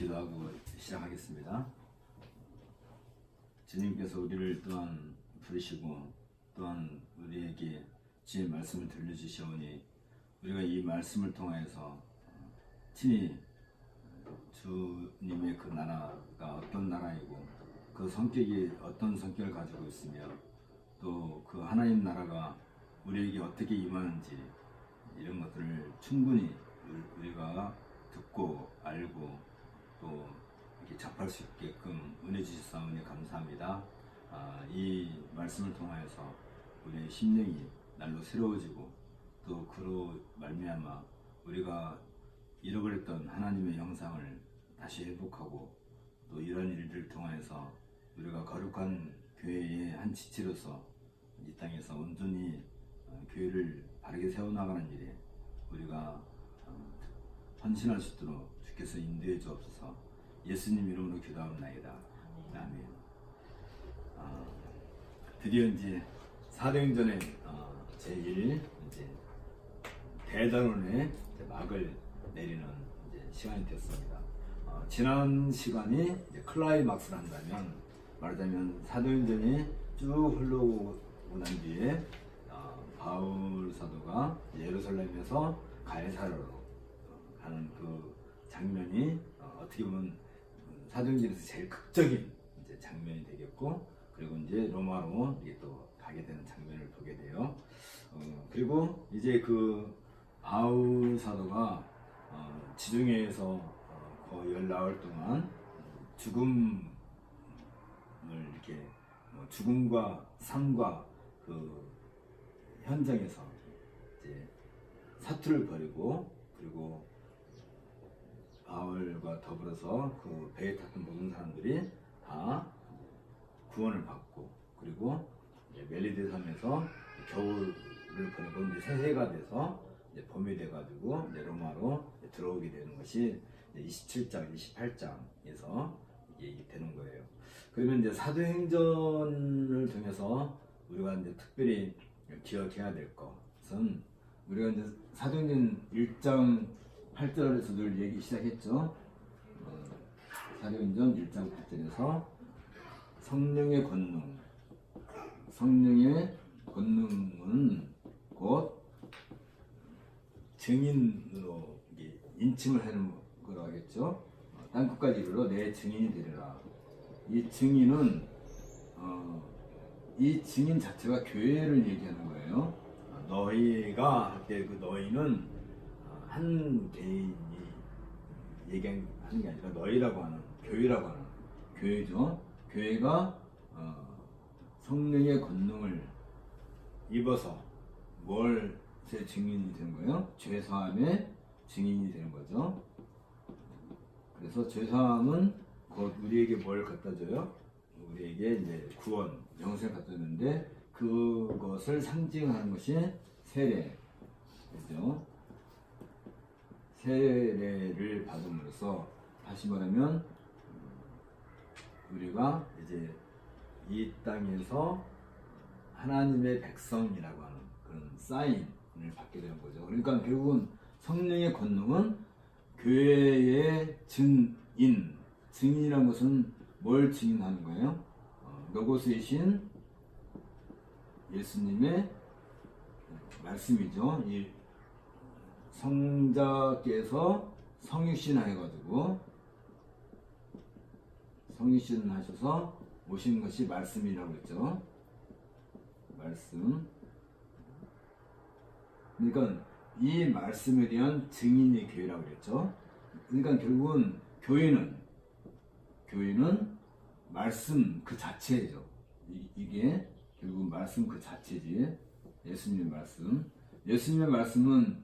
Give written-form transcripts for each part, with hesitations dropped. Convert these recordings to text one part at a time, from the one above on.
기도하고 시작하겠습니다. 주님께서 우리를 또한 부르시고 또한 우리에게 주의 말씀을 들려주시오니 우리가 이 말씀을 통하여서 친히 주님의 그 나라가 어떤 나라이고 그 성격이 어떤 성격을 가지고 있으며 또 그 하나님 나라가 우리에게 어떻게 임하는지 이런 것들을 충분히 우리가 듣고 알고 또 이렇게 접할 수 있게끔 은혜 주셨사오니 감사합니다. 이 말씀을 통하여서 우리의 심령이 날로 새로워지고 또 그로 말미암아 우리가 잃어버렸던 하나님의 형상을 다시 회복하고 또 이런 일들을 통하여서 우리가 거룩한 교회의 한 지체로서 이 땅에서 온전히 교회를 바르게 세워나가는 일에 우리가 헌신할 수 있도록 주께서 인도해 주옵소서. 예수님 이름으로 기도합니다. 아멘. 드디어 이제 사도행전의 제1 이제 대단원의 막을 내리는 이제 시간이 되었습니다. 지난 시간이 이제 클라이막스를 한다면 말하자면 사도행전이 쭉 흘러오고 난 뒤에 바울 사도가 예루살렘에서 가이사랴로 가는 그 장면이 어떻게 보면 사도행전에서 제일 극적인 이제 장면이 되겠고, 그리고 이제 로마로 이게 또 가게 되는 장면을 보게 돼요. 그리고 이제 그 바울 사도가 지중해에서 거의 10나흘 동안 죽음을 이렇게 죽음과 삶과 그 현장에서 이제 사투를 벌이고, 그리고 바울과 더불어서 그 배에 탔던 모든 사람들이 다 구원을 받고, 그리고 멜리데 섬에서 겨울을 보내고 이제 새해가 돼서 이제 봄이 돼가지고 이제 로마로 들어오게 되는 것이 27장, 28장에서 얘기 되는 거예요. 그러면 이제 사도행전을 통해서 우리가 이제 특별히 기억해야 될 것은, 우리가 이제 사도행전 1장 8절에서 늘 얘기 시작했죠. 사도행전 1장 8절에서 성령의 권능, 성령의 권능은 곧 증인으로 인침을 하는 거라고 하겠죠. 땅끝까지 이르러 내 증인이 되리라. 이 증인은 이 증인 자체가 교회를 얘기하는 거예요. 너희가 할 때 그 너희는 한 개인이 얘기하는 게 아니라 너희라고 하는, 교회라고 하는, 교회죠. 교회가 성령의 권능을 입어서 뭘 제 증인이 되는 거예요? 죄사함의 증인이 되는 거죠. 그래서 죄사함은 곧 우리에게 뭘 갖다 줘요? 우리에게 이제 구원, 영생을 갖다 주는데, 그것을 상징하는 것이 세례, 그죠? 세례를 받음으로써 다시 말하면 우리가 이제 이 땅에서 하나님의 백성이라고 하는 그런 사인을 받게 되는 거죠. 그러니까 결국은 성령의 권능은 교회의 증인, 증인이라는 것은 뭘 증인하는 거예요? 로고스이신 예수님의 말씀이죠. 이 성자께서 성육신 해가지고 성육신 하셔서 오신 것이 말씀이라고 했죠. 말씀. 그러니까 이 말씀에 대한 증인이 교회라고 그랬죠. 그러니까 결국은 교회는 말씀 그 자체죠. 이게 결국 말씀 그 자체지. 예수님의 말씀. 예수님의 말씀은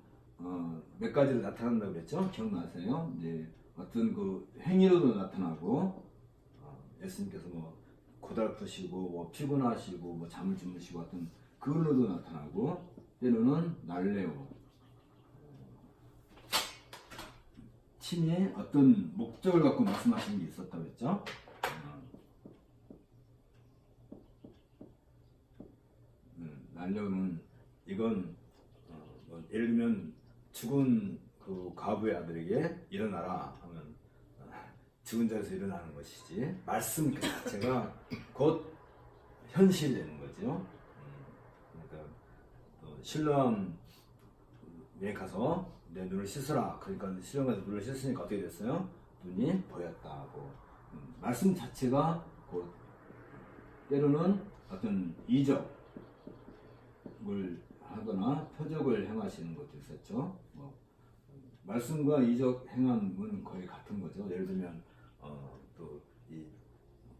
몇 가지로 나타난다고 그랬죠? 기억나세요? 이제 어떤 그 행위로도 나타나고, 예수님께서 뭐 고달프시고 뭐 피곤하시고 뭐 잠을 주무시고 어떤 그걸로도 나타나고, 때로는 날래오, 친히 어떤 목적을 갖고 말씀하시는 게 있었다고 했죠? 날려오는 이건 뭐 예를 들면 죽은 그 과부의 아들에게 일어나라 하면 죽은 자에서 일어나는 것이지 말씀 그 자체가 곧 현실되는 거죠. 그러니까 실로암에 가서 내 눈을 씻으라. 그러니까 실로암 가서 눈을 씻으니까 어떻게 됐어요? 눈이 보였다고. 말씀 자체가 곧 때로는 어떤 이적을 하거나 표적을 행하시는 것도 있었죠. 말씀과 이적 행함은 거의 같은 거죠. 예를 들면 또 이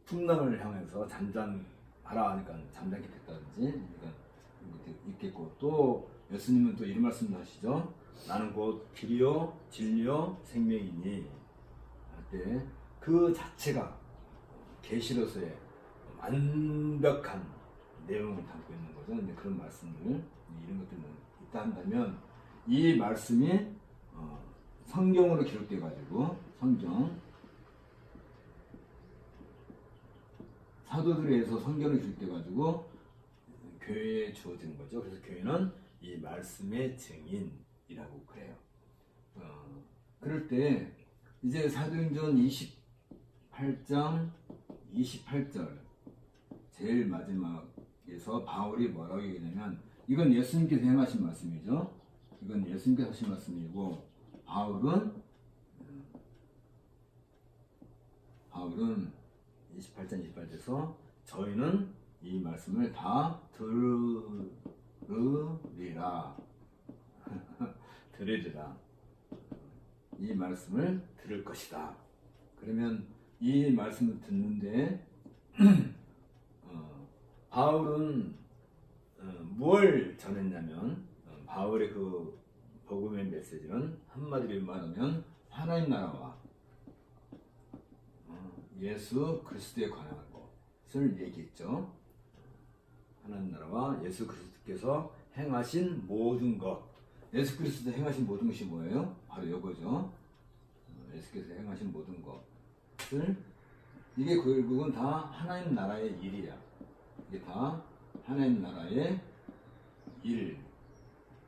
풍랑을 향해서 잠잠하라 하니까 잠잠게 됐다든지 그러니까 있겠고, 또 예수님은 또 이런 말씀도 하시죠. 나는 곧 길이요 진리요 생명이니 할 때 그 자체가 계시로서의 완벽한 내용을 담고 있는 거죠. 근데 그런 말씀들 이런 것들은 있다 한다면 이 말씀이 성경으로 기록돼 가지고 성경 사도들에 의해서 성경으로 기록돼 가지고 교회에 주어지는 거죠. 그래서 교회는 이 말씀의 증인이라고 그래요. 그럴 때 이제 사도행전 28장 28절 제일 마지막에서 바울이 뭐라고 얘기하냐면, 이건 예수님께서 행하신 말씀이죠. 이건 예수님께서 하신 말씀이고, 바울은 28장 28절에서 저희는 이 말씀을 다 들으리라. 들으리라. 이 말씀을 들을 것이다. 그러면 이 말씀을 듣는데 바울은 뭘 전했냐면, 바울의 그 복음의 메시지는 한마디로 말하면 하나님 나라와 예수 그리스도에 관한 것을 얘기했죠. 하나님 나라와 예수 그리스도께서 행하신 모든 것. 예수 그리스도 행하신 모든 것이 뭐예요? 바로 이거죠. 예수께서 행하신 모든 것을, 이게 결국은 다 하나님 나라의 일이야. 이게 다 하나님 나라의 일,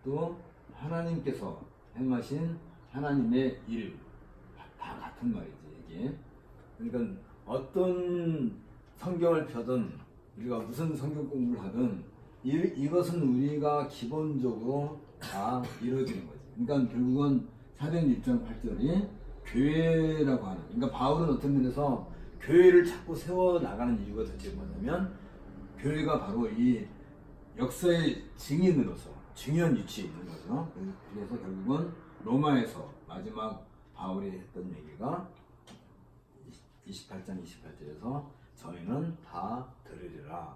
또 하나님께서 행하신 하나님의 일, 다 같은 말이지 이게. 그러니까 어떤 성경을 펴든 우리가 무슨 성경 공부를 하든 이것은 우리가 기본적으로 다 이루어지는 거지. 그러니까 결국은 사도행전 1장 8절이 교회라고 하는, 그러니까 바울은 어떤 면에서 교회를 자꾸 세워나가는 이유가 도대체 뭐냐면, 교회가 바로 이 역사의 증인으로서 중요한 위치에 있는 거죠. 그래서 결국은 로마에서 마지막 바울이 했던 얘기가 28장 28절에서 저희는 다 들으리라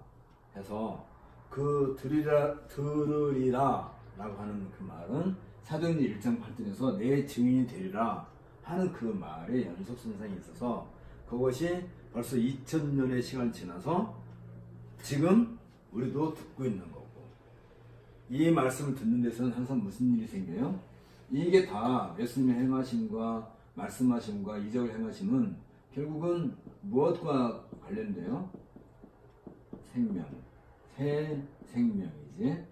해서, 그 들으리라 라고 하는 그 말은 사도행전 1장 8절에서 내 증인이 되리라 하는 그 말의 연속선상에 있어서, 그것이 벌써 2000년의 시간이 지나서 지금 우리도 듣고 있는 거고, 이 말씀을 듣는 데서는 항상 무슨 일이 생겨요? 이게 다 예수님의 행하심과 말씀하심과 이적을 행하심은 결국은 무엇과 관련돼요? 생명, 새 생명이지.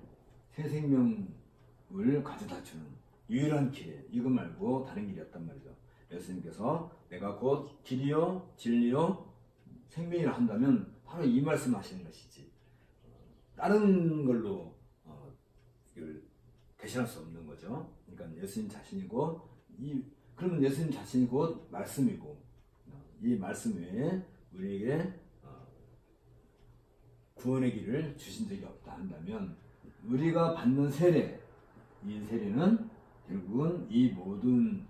새 생명을 가져다 주는 유일한 길, 이거 말고 다른 길이 없단 말이죠. 예수님께서 내가 곧 길이요 진리요 생명이라 한다면 바로 이 말씀 하시는 것이지, 다른 걸로 이걸 대신할 수 없는 거죠. 그러니까 예수님 자신이 곧 그러면 예수님 자신이 곧 말씀이고, 이 말씀 외에 우리에게 구원의 길을 주신 적이 없다 한다면, 우리가 받는 세례, 이 세례는 결국은 이 모든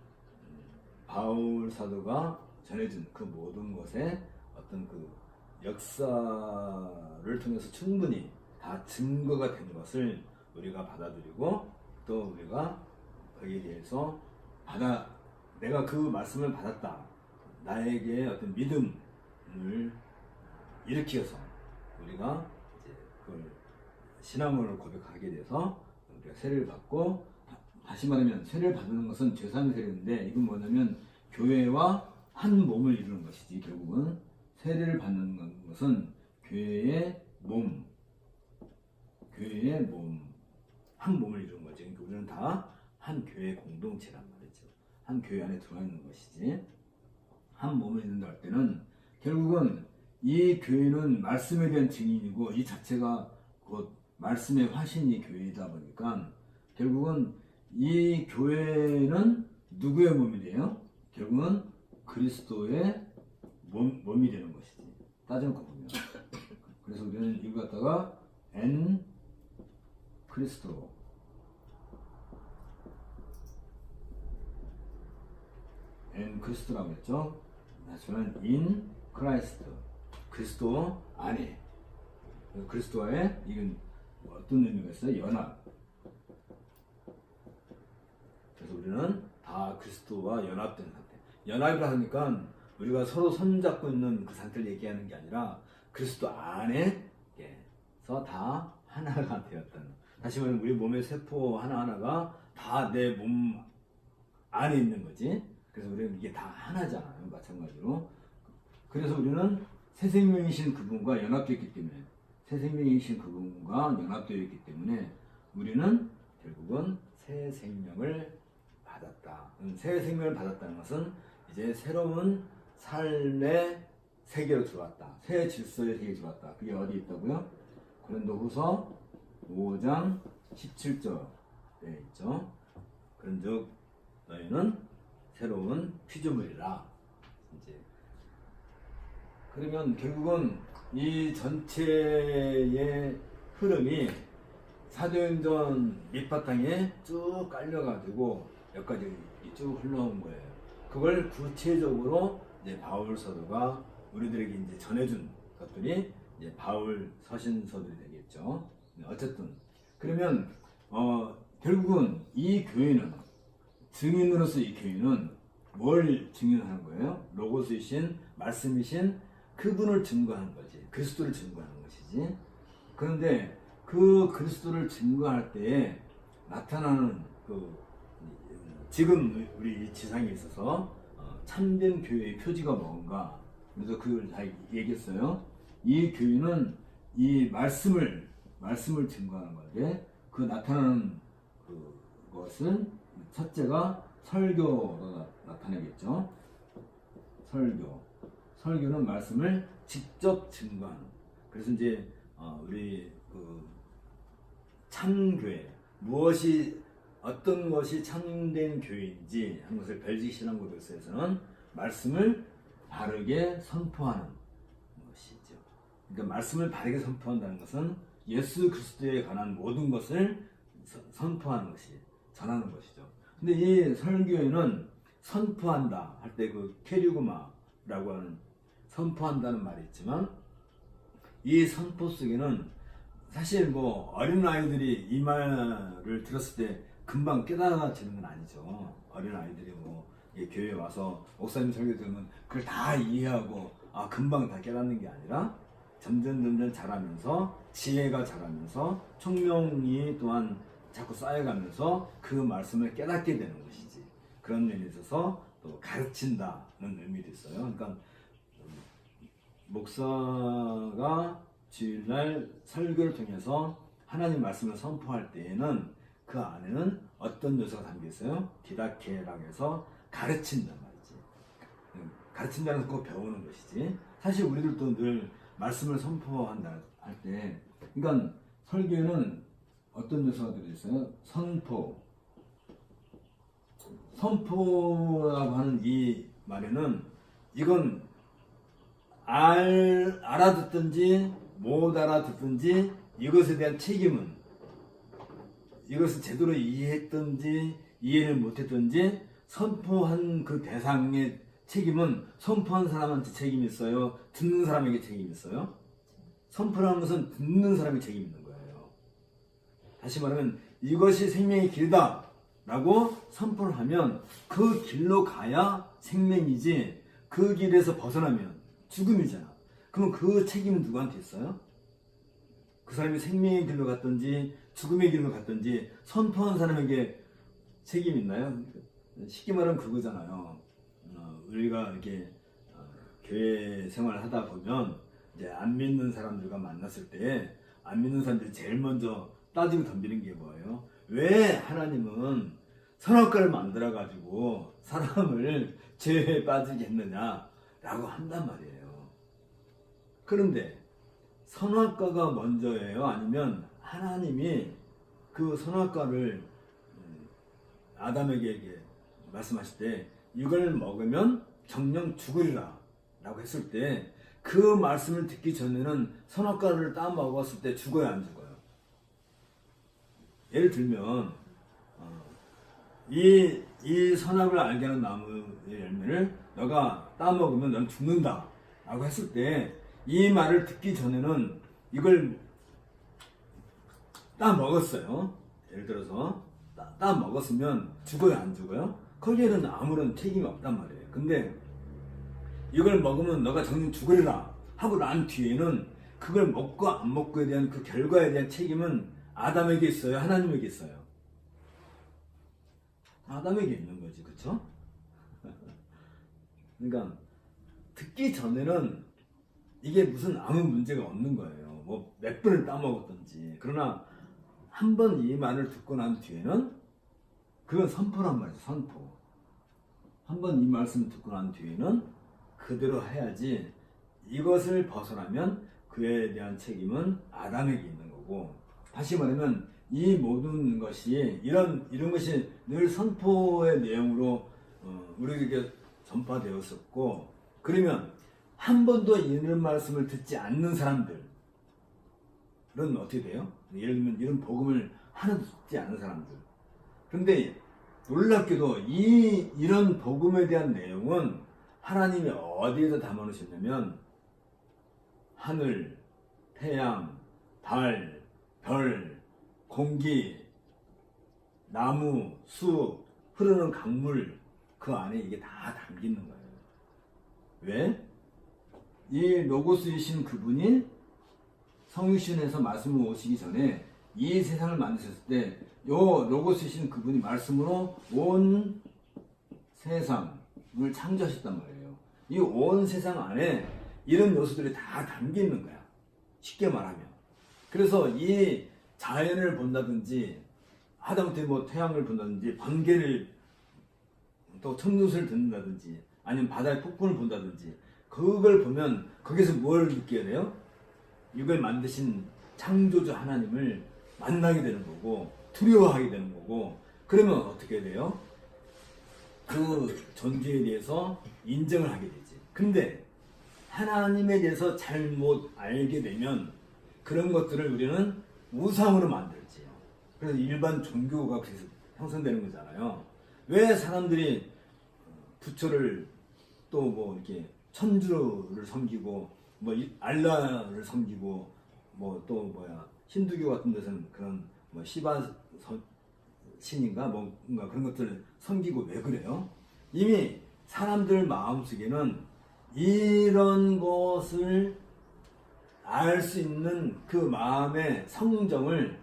바울 사도가 전해준 그 모든 것에 어떤 그 역사를 통해서 충분히 다 증거가 된 것을 우리가 받아들이고, 또 우리가 거기에 대해서 내가 그 말씀을 받았다, 나에게 어떤 믿음을 일으켜서 우리가 이제 그걸 신앙으로 고백하게 돼서 우리가 세례를 받고, 다시 말하면 세례를 받는 것은 죄사함의 세례인데, 이건 뭐냐면 교회와 한 몸을 이루는 것이지. 결국은 세례를 받는 것은 교회의 몸, 한 몸을 이루는 거죠. 그러니까 우리는 다 한 교회 공동체란 말이죠. 한 교회 안에 들어와 있는 것이지. 한 몸을 이룬다 할 때는 결국은 이 교회는 말씀에 대한 증인이고 이 자체가 곧 말씀의 화신이 교회이다 보니까 결국은 이 교회는 누구의 몸이 돼요? 결국은 그리스도의 몸이 되는 것이지. 따져놓고 보면. 그래서 우리는 이거 갖다가 엔 크리스토 엔 크리스토라고 했죠. 저는 인 크라이스트 그리스도 안에 그리스도와의 이건 어떤 의미가 있어요? 연합. 그래서 우리는 다 그리스도와 연합된 상태. 연합이라 하니까 우리가 서로 손잡고 있는 그 상태를 얘기하는 게 아니라 그리스도 안에서 다 하나가 되었다는. 다시 말하면 우리 몸의 세포 하나하나가 다 내 몸 안에 있는 거지. 그래서 우리는 이게 다 하나잖아요. 마찬가지로. 그래서 우리는 새 생명이신 그분과 연합되어 있기 때문에 새 생명이신 그분과 연합되어 있기 때문에 우리는 결국은 새 생명을 받았다. 새 생명을 받았다는 것은 이제 새로운 삶의 세계로 들어왔다. 새 질서의 세계에 들어왔다. 그게 어디 있다고요? 고린도후서 5장 17절에 있죠. 그런즉 너희는 새로운 피조물이라. 이제 그러면 결국은 이 전체의 흐름이 사도행전 밑바탕에 쭉 깔려가지고 여기까지 쭉 흘러온 거예요. 그걸 구체적으로 이제 바울 서도가 우리들에게 이제 전해준 것들이 이제 바울 서신서들이 되겠죠. 어쨌든 그러면 결국은 이 교회는 증인으로서 이 교회는 뭘 증인하는 거예요? 로고스이신 말씀이신 그분을 증거하는 거지. 그리스도를 증거하는 것이지. 그런데 그 그리스도를 증거할 때에 나타나는 그 지금 우리 지상에 있어서 참된 교회의 표지가 뭔가. 그래서 그걸 다 얘기했어요. 이 교회는 이 말씀을 증거하는 건데 그 나타나는 그것은 첫째가 설교로 나타내겠죠. 설교는 말씀을 직접 증거하는. 그래서 이제 우리 그 참교회 어떤 것이 참된 교회인지 하는 것을 벨직 신앙고백서에서는 말씀을 바르게 선포하는 것이죠. 그러니까 말씀을 바르게 선포한다는 것은 예수 그리스도에 관한 모든 것을 선포하는 것이 전하는 것이죠. 근데 이 설교에는 선포한다 할 때 그 케리그마라고 하는 선포한다는 말이 있지만 이 선포 속에는 사실 뭐 어린 아이들이 이 말을 들었을 때 금방 깨달아지는 건 아니죠. 어린 아이들이 뭐 교회에 와서 목사님 설교 들으면 그걸 다 이해하고 금방 다 깨닫는 게 아니라 점점 자라면서 지혜가 자라면서 총명이 또한 자꾸 쌓여가면서 그 말씀을 깨닫게 되는 것이지. 그런 면에 있어서 또 가르친다는 의미도 있어요. 그러니까 목사가 주일날 설교를 통해서 하나님 말씀을 선포할 때에는 그 안에는 어떤 요소가 담겨 있어요? 디다케라고 해서 가르친단 말이지. 가르친다는 건 꼭 배우는 것이지. 사실 우리들도 늘 말씀을 선포한다 할 때, 그러니까 설교에는 어떤 요소가 들어있어요? 선포라고 하는 이 말에는 이건 알아듣든지 못 알아듣든지 이것에 대한 책임은 이것을 제대로 이해했든지 이해를 못했든지 선포한 그 대상의 책임은 선포한 사람한테 책임이 있어요? 듣는 사람에게 책임이 있어요? 선포라는 것은 듣는 사람이 책임이 있는 거예요. 다시 말하면 이것이 생명의 길다 라고 선포를 하면 그 길로 가야 생명이지 그 길에서 벗어나면 죽음이잖아. 그럼 그 책임은 누구한테 있어요? 그 사람이 생명의 길로 갔든지 죽음의 길로 갔든지 선포한 사람에게 책임이 있나요? 쉽게 말하면 그거잖아요. 우리가 이렇게 교회 생활을 하다 보면 이제 안 믿는 사람들과 만났을 때 안 믿는 사람들이 제일 먼저 따지고 덤비는 게 뭐예요? 왜 하나님은 선악과를 만들어 가지고 사람을 죄에 빠지게 했느냐? 라고 한단 말이에요. 그런데 선악과가 먼저예요? 아니면 하나님이 그 선악과를 아담에게 말씀하실 때 이걸 먹으면 정녕 죽으리라 라고 했을 때 그 말씀을 듣기 전에는 선악과를 따먹었을 때 죽어요, 안 죽어요? 예를 들면 이 선악을 알게 하는 나무의 열매를 너가 따먹으면 넌 죽는다 라고 했을 때 이 말을 듣기 전에는 이걸 따먹었어요. 예를 들어서 따먹었으면 죽어요, 안 죽어요? 거기에는 아무런 책임이 없단 말이에요. 근데 이걸 먹으면 너가 정녕 죽으리라 하고 난 뒤에는 그걸 먹고 안 먹고에 대한 그 결과에 대한 책임은 아담에게 있어요, 하나님에게 있어요? 아담에게 있는 거지, 그쵸? 그러니까 듣기 전에는 이게 무슨 아무 문제가 없는 거예요. 뭐 몇 번을 따먹었든지. 그러나 한 번 이 말을 듣고 난 뒤에는 그건 선포란 말이죠, 선포. 한 번 이 말씀을 듣고 난 뒤에는 그대로 해야지. 이것을 벗어나면 그에 대한 책임은 아담에게 있는 거고, 다시 말하면 이 모든 것이 이런 것이 늘 선포의 내용으로 우리에게 전파되었었고, 그러면 한 번도 이런 말씀을 듣지 않는 사람들은 어떻게 돼요? 예를 들면 이런 복음을 하나도 듣지 않는 사람들. 그런데 놀랍게도 이런 복음에 대한 내용은 하나님이 어디에다 담아놓으셨냐면 하늘, 태양, 달, 별, 공기, 나무, 숲, 흐르는 강물, 그 안에 이게 다 담기는 거예요. 왜? 이 로고스이신 그분이 성육신에서 말씀으로 오시기 전에 이 세상을 만드셨을 때 요 로고스이신 그분이 말씀으로 온 세상을 창조하셨단 말이에요. 이 온 세상 안에 이런 요소들이 다 담겨 있는 거야. 쉽게 말하면. 그래서 이 자연을 본다든지 하다못해 뭐 태양을 본다든지 번개를 또 천둥을 듣는다든지 아니면 바다의 폭풍을 본다든지 그걸 보면 거기서 뭘 느껴야 돼요? 이걸 만드신 창조주 하나님을 만나게 되는 거고 두려워하게 되는 거고, 그러면 어떻게 돼요? 그 존재에 대해서 인정을 하게 되지. 근데 하나님에 대해서 잘못 알게 되면 그런 것들을 우리는 우상으로 만들지요. 그래서 일반 종교가 그래서 형성되는 거잖아요. 왜 사람들이 부처를 또 뭐 이렇게 천주를 섬기고 뭐 알라를 섬기고 뭐 또 뭐야 힌두교 같은 데서는 그런 뭐 시바 신인가 뭔가 그런 것들을 섬기고 왜 그래요? 이미 사람들 마음속에는 이런 것을 알 수 있는 그 마음의 성정을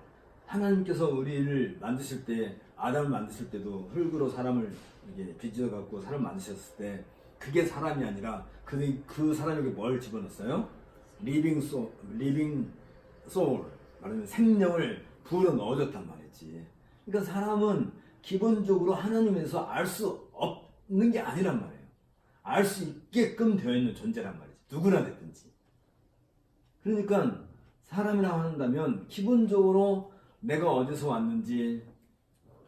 하나님께서 우리를 만드실 때, 아담을 만드실 때도 흙으로 사람을 이렇게 빚어 갖고 사람 만드셨을 때 그게 사람이 아니라 그 사람에게 뭘 집어넣었어요? 리빙 소울, 말하면 생명을 불어 넣어줬단 말이지. 그러니까 사람은 기본적으로 하나님에서 알 수 없는 게 아니란 말이에요. 알 수 있게끔 되어 있는 존재란 말이지. 누구나 됐든지. 그러니까 사람이라고 한다면 기본적으로 내가 어디서 왔는지,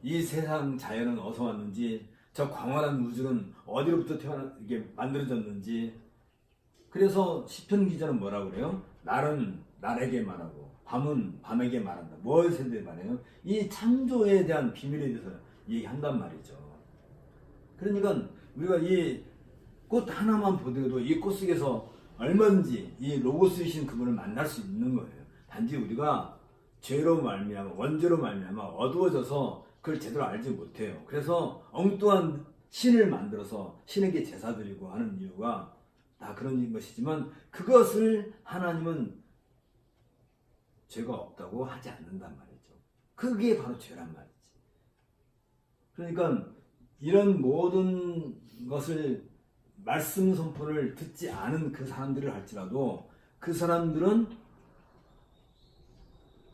이 세상 자연은 어디서 왔는지, 저 광활한 우주는 어디로부터 이게 만들어졌는지. 그래서 시편 기자는 뭐라고 그래요? 날은 날에게 말하고 밤은 밤에게 말한다. 무엇에 대해 말해요? 이 창조에 대한 비밀에 대해서 얘기한단 말이죠. 그러니까 우리가 이 꽃 하나만 보더라도 이 꽃 속에서 얼마든지 이 로고스이신 그분을 만날 수 있는 거예요. 단지 우리가 죄로 말미암아, 원죄로 말미암아 어두워져서 그걸 제대로 알지 못해요. 그래서 엉뚱한 신을 만들어서 신에게 제사 드리고 하는 이유가 다 그런 것이지만, 그것을 하나님은 죄가 없다고 하지 않는단 말이죠. 그게 바로 죄란 말이지. 그러니까 이런 모든 것을 말씀 선포를 듣지 않은 그 사람들을 할지라도 그 사람들은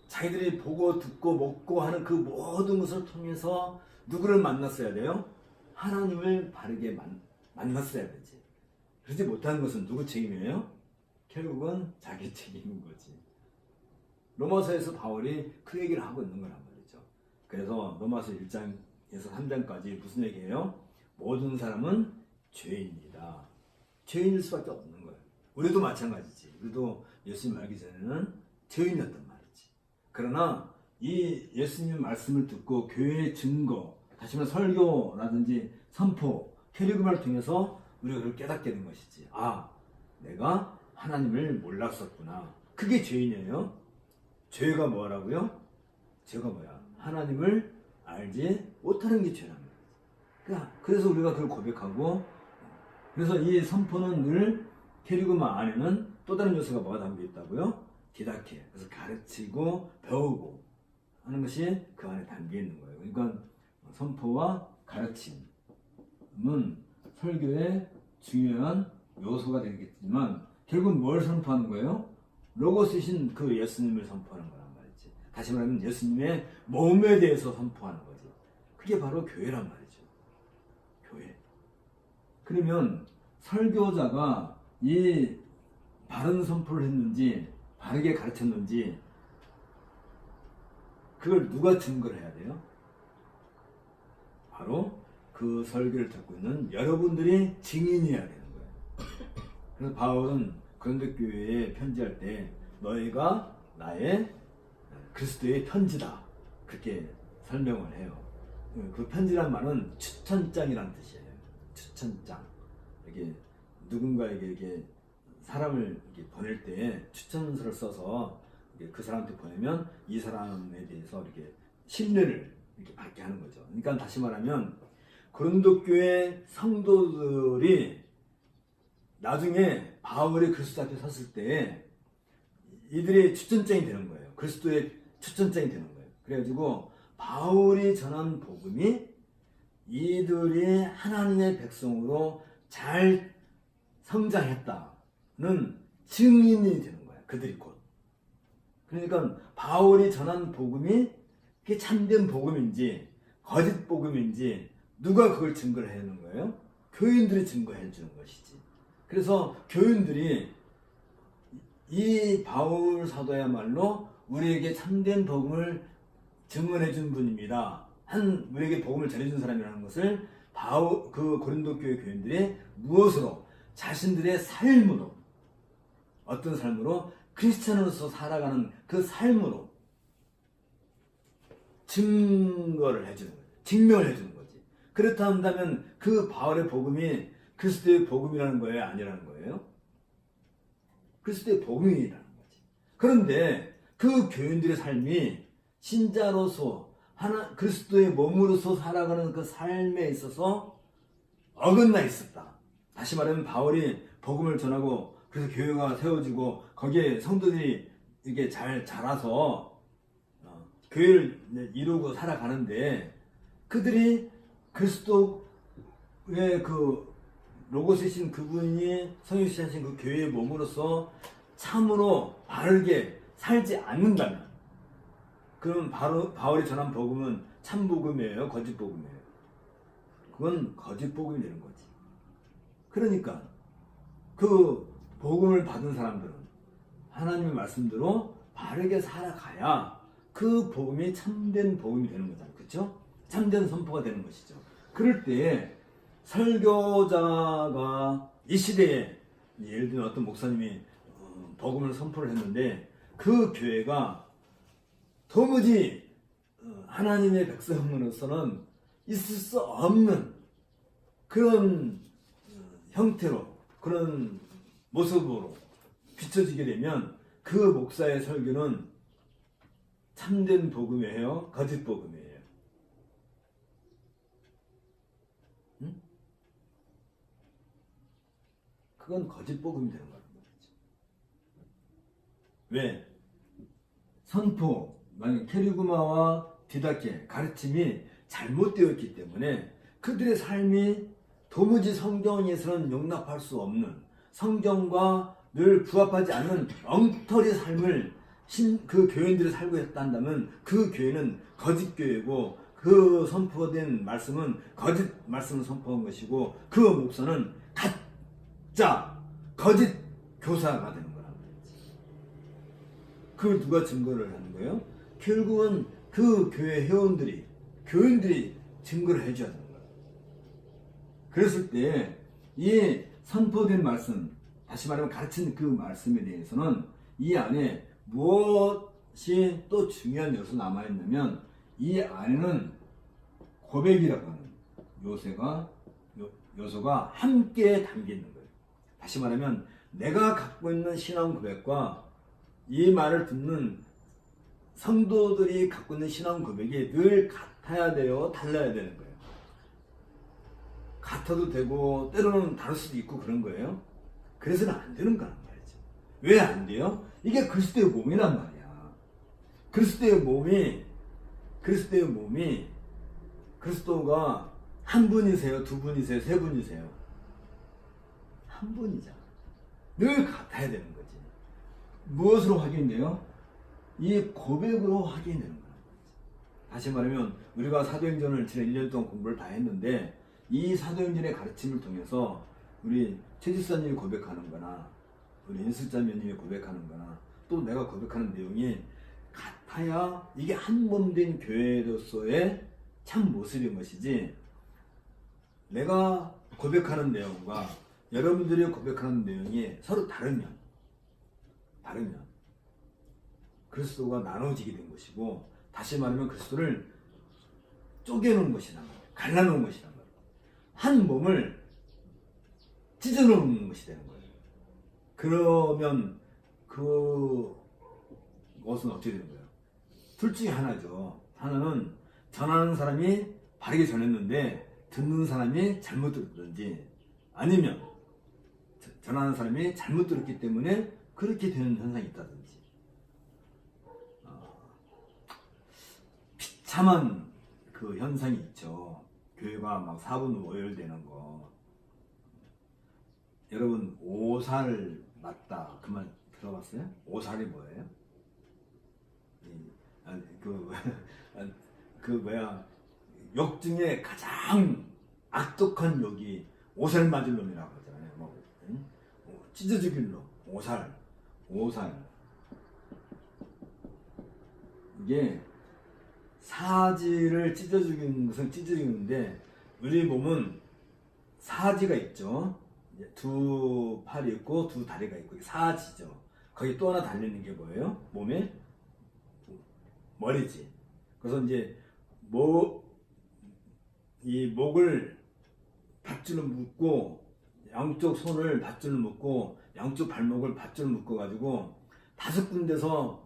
자기들이 보고 듣고 먹고 하는 그 모든 것을 통해서 누구를 만났어야 돼요? 하나님을 바르게 만났어야 되지. 그러지 못하는 것은 누구 책임이에요? 결국은 자기 책임인 거지. 로마서에서 바울이 그 얘기를 하고 있는 거란 말이죠. 그래서 로마서 1장에서 3장까지 무슨 얘기예요? 모든 사람은 죄인이다. 죄인일 수밖에 없는 거예요. 우리도 마찬가지지. 우리도 예수님 알기 전에는 죄인이었단 말이지. 그러나 이 예수님 말씀을 듣고 교회의 증거, 다시 말해 설교라든지 선포, 캐리그마를 통해서 우리가 그걸 깨닫게 된 것이지. 아, 내가 하나님을 몰랐었구나. 그게 죄인이에요. 죄가 뭐라고요? 죄가 뭐야? 하나님을 알지 못하는 게 죄란 말이지. 그래서 우리가 그걸 고백하고, 그래서 이 선포는 늘 캐리그마 안에는 또 다른 요소가 뭐가 담겨 있다고요? 디다케. 그래서 가르치고 배우고 하는 것이 그 안에 담겨 있는 거예요. 그러니까 선포와 가르침은 설교의 중요한 요소가 되겠지만 결국 뭘 선포하는 거예요? 로고스신 그 예수님을 선포하는 거란 말이지. 다시 말하면 예수님의 몸에 대해서 선포하는 거지. 그게 바로 교회란 말이죠. 교회. 그러면 설교자가 이 바른 선포를 했는지 바르게 가르쳤는지 그걸 누가 증거를 해야 돼요? 바로 그 설교를 듣고 있는 여러분들이 증인이어야 되는 거예요. 그래서 바울은 고린도 교회에 편지할 때 너희가 나의 그리스도의 편지다 그렇게 설명을 해요. 그 편지란 말은 추천장이라는 뜻이에요. 추천장. 이게 누군가에게 이렇게 사람을 이렇게 보낼 때 추천서를 써서 그 사람한테 보내면 이 사람에 대해서 이렇게 신뢰를 이렇게 받게 하는 거죠. 그러니까 다시 말하면 고린도 교회 성도들이 나중에 바울이 그리스도 앞에 섰을 때 이들의 추천장이 되는 거예요. 그리스도의 추천장이 되는 거예요. 그래가지고 바울이 전한 복음이 이들이 하나님의 백성으로 잘 성장했다는 증인이 되는 거예요. 그들이 곧. 그러니까 바울이 전한 복음이 그게 참된 복음인지 거짓 복음인지 누가 그걸 증거를 해야 하는 거예요? 교인들이 증거해 주는 것이지. 그래서 교인들이 이 바울 사도야말로 우리에게 참된 복음을 증언해 준 분입니다. 우리에게 복음을 전해준 사람이라는 것을 그 고린도 교회 교인들이 무엇으로? 자신들의 삶으로, 어떤 삶으로? 크리스찬으로서 살아가는 그 삶으로 증거를 해주는 거예요. 증명을 해주는 거지. 그렇다 한다면 그 바울의 복음이 그리스도의 복음이라는 거예요? 아니라는 거예요? 그리스도의 복음이라는 거지. 그런데 그 교인들의 삶이 신자로서 그리스도의 몸으로서 살아가는 그 삶에 있어서 어긋나 있었다. 다시 말하면 바울이 복음을 전하고 그래서 교회가 세워지고 거기에 성도들이 이렇게 잘 자라서 교회를 이루고 살아가는데 그들이 그리스도의 그 로고스이신 그분이 성육신하신 그 교회의 몸으로서 참으로 바르게 살지 않는다면 그럼 바울이 전한 복음은 참 복음이에요? 거짓 복음이에요? 그건 거짓 복음이 되는 거지. 그러니까 그 복음을 받은 사람들은 하나님의 말씀대로 바르게 살아가야 그 복음이 참된 복음이 되는 거잖아요. 그렇죠? 참된 선포가 되는 것이죠. 그럴 때 설교자가 이 시대에 예를 들면 어떤 목사님이 복음을 선포를 했는데 그 교회가 도무지 하나님의 백성으로서는 있을 수 없는 그런 형태로 그런 모습으로 비춰지게 되면 그 목사의 설교는 참된 복음이에요? 거짓 복음이에요? 응? 그건 거짓 복음이 되는 거란 말이죠. 왜? 선포, 만약 캐리그마와 디다케, 가르침이 잘못되었기 때문에 그들의 삶이 도무지 성경에서는 용납할 수 없는 성경과 늘 부합하지 않는 엉터리 삶을 그 교인들이 살고 있다면 그 교회는 거짓 교회고 그 선포된 말씀은 거짓 말씀을 선포한 것이고 그 목사는 가짜 거짓 교사가 되는 거란 말이지. 그걸 누가 증거를 하는 거예요? 결국은 그 교회 회원들이, 교인들이 증거를 해줘야 되는 거예요. 그랬을 때 이 선포된 말씀, 다시 말하면 가르친 그 말씀에 대해서는 이 안에 무엇이 또 중요한 요소 남아있냐면, 이 안에는 고백이라고 하는 요소가 함께 담겨 있는 거예요. 다시 말하면 내가 갖고 있는 신앙 고백과 이 말을 듣는 성도들이 갖고 있는 신앙 고백이 늘 같아야 돼요? 달라야 되는 거예요? 같아도 되고 때로는 다를 수도 있고 그런 거예요. 그래서는 안 되는 거란 말이죠. 왜 안 돼요? 이게 그리스도의 몸이란 말이야. 그리스도의 몸이 그리스도가 한 분이세요? 두 분이세요? 세 분이세요? 한 분이잖아. 늘 같아야 되는 거지. 무엇으로 확인돼요? 이 고백으로 확인되는 거야. 다시 말하면 우리가 사도행전을 지난 1년 동안 공부를 다 했는데, 이 사도행전의 가르침을 통해서 우리 최지사님이 고백하는 거나 우리 인술자매님이 고백하는 거나 또 내가 고백하는 내용이 같아야 이게 한 몸 된 교회로서의 참 모습인 것이지, 내가 고백하는 내용과 여러분들이 고백하는 내용이 서로 다르면 그리스도가 나눠지게 된 것이고, 다시 말하면 그리스도를 쪼개놓은 것이란 말이에요. 갈라놓은 것이란 말이에요. 한 몸을 찢어놓는 것이 되는 거예요. 그러면 그것은 어떻게 되는 거예요? 둘 중에 하나죠. 하나는 전하는 사람이 바르게 전했는데 듣는 사람이 잘못 들었든지, 아니면 전하는 사람이 잘못 들었기 때문에 그렇게 되는 현상이 있다든지, 비참한 그 현상이 있죠. 교회가 막 4분 오열되는 거. 여러분, 오살 맞다 그 말 들어봤어요? 오살이 뭐예요? 욕 중에 가장 악독한 욕이 오살 맞을 놈이라고 하잖아요. 찢어 죽일 놈, 오살. 이게 사지를 찢어 죽이는 것은 찢어 죽이는데, 우리 몸은 사지가 있죠. 두 팔이 있고 두 다리가 있고 사지죠. 거기 또 하나 달리는 게 뭐예요? 몸에 머리지. 그래서 이제 이 목을 밧줄로 묶고, 양쪽 손을 밧줄로 묶고, 양쪽 발목을 밧줄로 묶어가지고 5군데서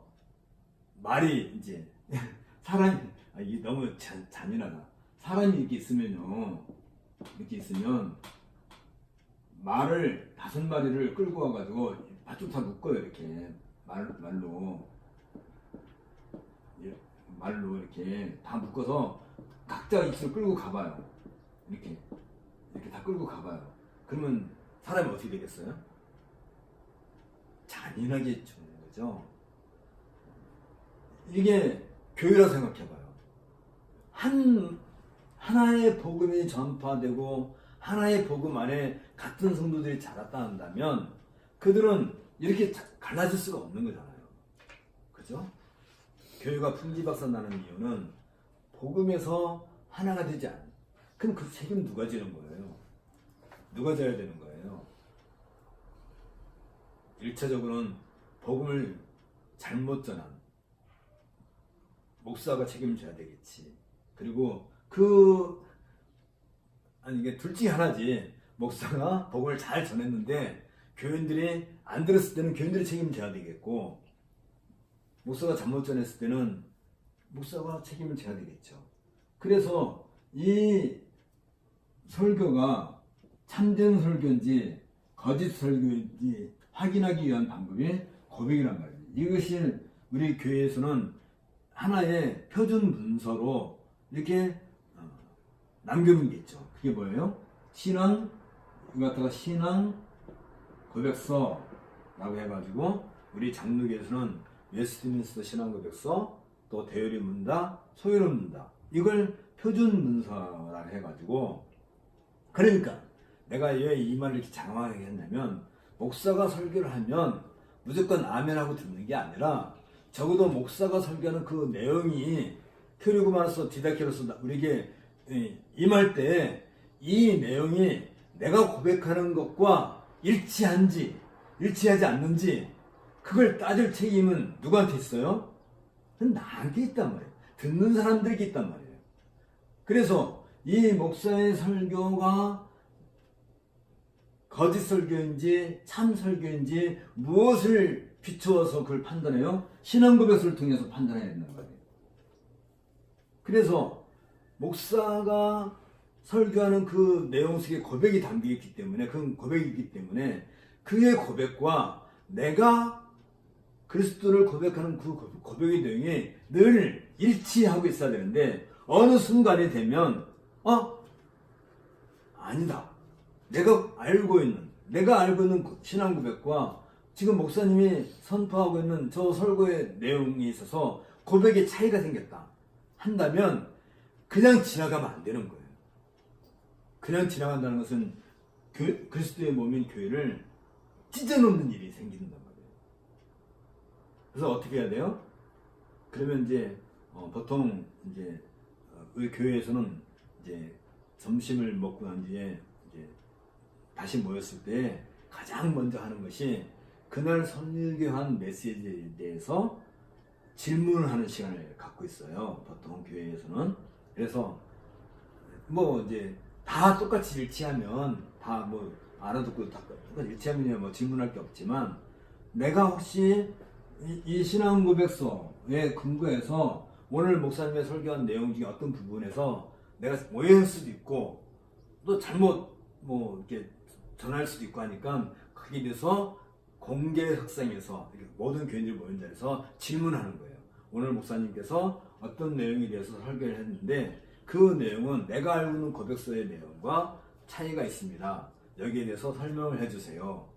말이 이제 사람이, 이게 너무 잔인하다. 사람이 이렇게 있으면요, 이렇게 있으면 말을 5마리를 끌고 와가지고 밧줄 다 묶어요. 이렇게 말로 이렇게 다 묶어서 각자 입술 끌고 가봐요. 이렇게 다 끌고 가봐요. 그러면 사람이 어떻게 되겠어요? 잔인하게 죽는 거죠. 이게 교회라 생각해봐요. 하나의 복음이 전파되고 하나의 복음 안에 같은 성도들이 자랐다 한다면 그들은 이렇게 갈라질 수가 없는 거잖아요. 그죠? 교회가 풍지박산 나는 이유는 복음에서 하나가 되지 않아요. 그럼 그 책임 누가 지는 거예요? 누가 져야 되는 거예요? 1차적으로는 복음을 잘못 전한 목사가 책임을 져야 되겠지. 그리고 이게 둘 중에 하나지. 목사가 복음을 잘 전했는데 교인들이 안 들었을 때는 교인들이 책임을 져야 되겠고, 목사가 잘못 전했을 때는 목사가 책임을 져야 되겠죠. 그래서 이 설교가 참된 설교인지 거짓 설교인지 확인하기 위한 방법이 고백이란 말이에요. 이것이 우리 교회에서는 하나의 표준 문서로 이렇게 남겨놓은 게 있죠. 그게 뭐예요? 신앙, 이거 갖다가 신앙 고백서라고 해가지고, 우리 장로교에서는 웨스트민스터 신앙 고백서, 또 대열의 문답, 소요론 문답, 이걸 표준 문서라고 해가지고, 그러니까 내가 왜 이 말을 이렇게 장황하게 했냐면, 목사가 설교를 하면 무조건 아멘하고 듣는 게 아니라 적어도 목사가 설교하는 그 내용이 큐리고마로서 디다케로서 우리에게 임할 때 이 내용이 내가 고백하는 것과 일치한지 일치하지 않는지 그걸 따질 책임은 누구한테 있어요? 나한테 있단 말이에요. 듣는 사람들에게 있단 말이에요. 그래서 이 목사의 설교가 거짓 설교인지 참 설교인지 무엇을 비추어서 그걸 판단해요? 신앙 고백서를 통해서 판단해야 된다는 거예요. 그래서 목사가 설교하는 그 내용 속에 고백이 담겨 있기 때문에, 그 고백이 있기 때문에 그의 고백과 내가 그리스도를 고백하는 그 고백의 내용이 늘 일치하고 있어야 되는데, 어느 순간이 되면 아니다, 내가 알고 있는 신앙 고백과 지금 목사님이 선포하고 있는 저 설교의 내용이 있어서 고백에 차이가 생겼다 한다면 그냥 지나가면 안 되는 거예요. 그냥 지나간다는 것은 그리스도의 몸인 교회를 찢어놓는 일이 생긴단 말이에요. 그래서 어떻게 해야 돼요? 그러면 이제 보통 이제 우리 교회에서는 이제 점심을 먹고 난 뒤에 이제 다시 모였을 때 가장 먼저 하는 것이 그날 설교한 메시지에 대해서 질문을 하는 시간을 갖고 있어요. 보통 교회에서는. 그래서 뭐 이제 다 똑같이 일치하면 다 뭐 알아듣고 다 똑같이 일치하면 뭐 질문할 게 없지만, 내가 혹시 이 신앙 고백서에 근거해서 오늘 목사님의 설교한 내용 중에 어떤 부분에서 내가 오해할 수도 있고 또 잘못 뭐 이렇게 전할 수도 있고 하니까 거기에 대해서 공개 석상에서 모든 교인들이 모인 자리에서 질문하는 거예요. 오늘 목사님께서 어떤 내용에 대해서 설교를 했는데 그 내용은 내가 알고 있는 고백서의 내용과 차이가 있습니다. 여기에 대해서 설명을 해주세요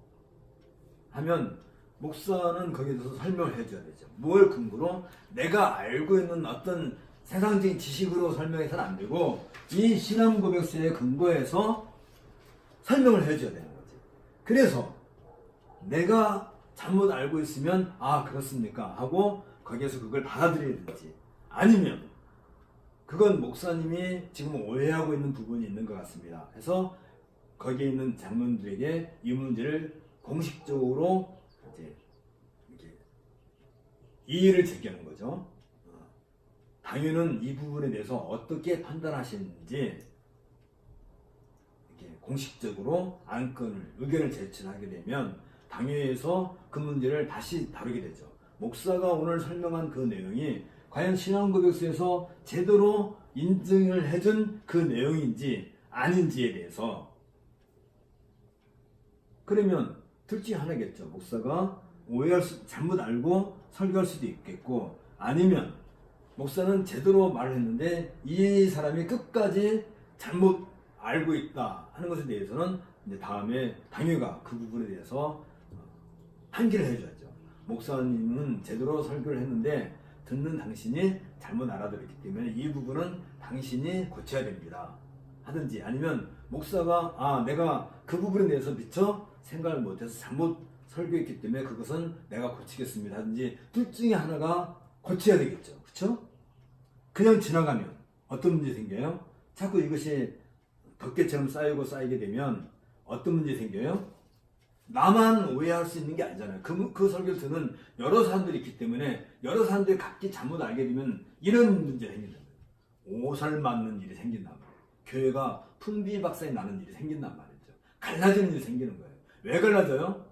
하면 목사는 거기에 대해서 설명을 해줘야 되죠. 뭘 근거로? 내가 알고 있는 어떤 세상적인 지식으로 설명해서는 안 되고 이 신앙 고백서의 근거에서 설명을 해줘야 되는 거지. 그래서 내가 잘못 알고 있으면 그렇습니까 하고 거기에서 그걸 받아들여야되지, 아니면 그건 목사님이 지금 오해하고 있는 부분이 있는 것 같습니다 해서 거기에 있는 장로들에게 이 문제를 공식적으로 이제 이렇게 이의를 제기하는 거죠. 당연은 이 부분에 대해서 어떻게 판단하시는지 이렇게 공식적으로 안건을, 의견을 제출하게 되면 당회에서 그 문제를 다시 다루게 되죠. 목사가 오늘 설명한 그 내용이 과연 신앙고백서에서 제대로 인증을 해준 그 내용인지 아닌지에 대해서. 그러면 둘 중에 하나겠죠. 목사가 잘못 알고 설교할 수도 있겠고, 아니면 목사는 제대로 말을 했는데 이 사람이 끝까지 잘못 알고 있다 하는 것에 대해서는 이제 다음에 당회가 그 부분에 대해서 판결을 해줘야죠. 목사님은 제대로 설교를 했는데 듣는 당신이 잘못 알아들었기 때문에 이 부분은 당신이 고쳐야 됩니다 하든지, 아니면 목사가 내가 그 부분에 대해서 미처 생각을 못해서 잘못 설교했기 때문에 그것은 내가 고치겠습니다 하든지, 둘 중에 하나가 고쳐야 되겠죠. 그렇죠? 그냥 지나가면 어떤 문제 생겨요? 자꾸 이것이 덮개처럼 쌓이게 되면 어떤 문제 생겨요? 나만 오해할 수 있는 게 아니잖아요. 그 설교를 듣는 여러 사람들이 있기 때문에 여러 사람들이 각기 잘못 알게 되면 이런 문제가 생긴단 말이에요. 오살 맞는 일이 생긴단 말이에요. 교회가 풍비박산이 나는 일이 생긴단 말이죠. 갈라지는 일이 생기는 거예요. 왜 갈라져요?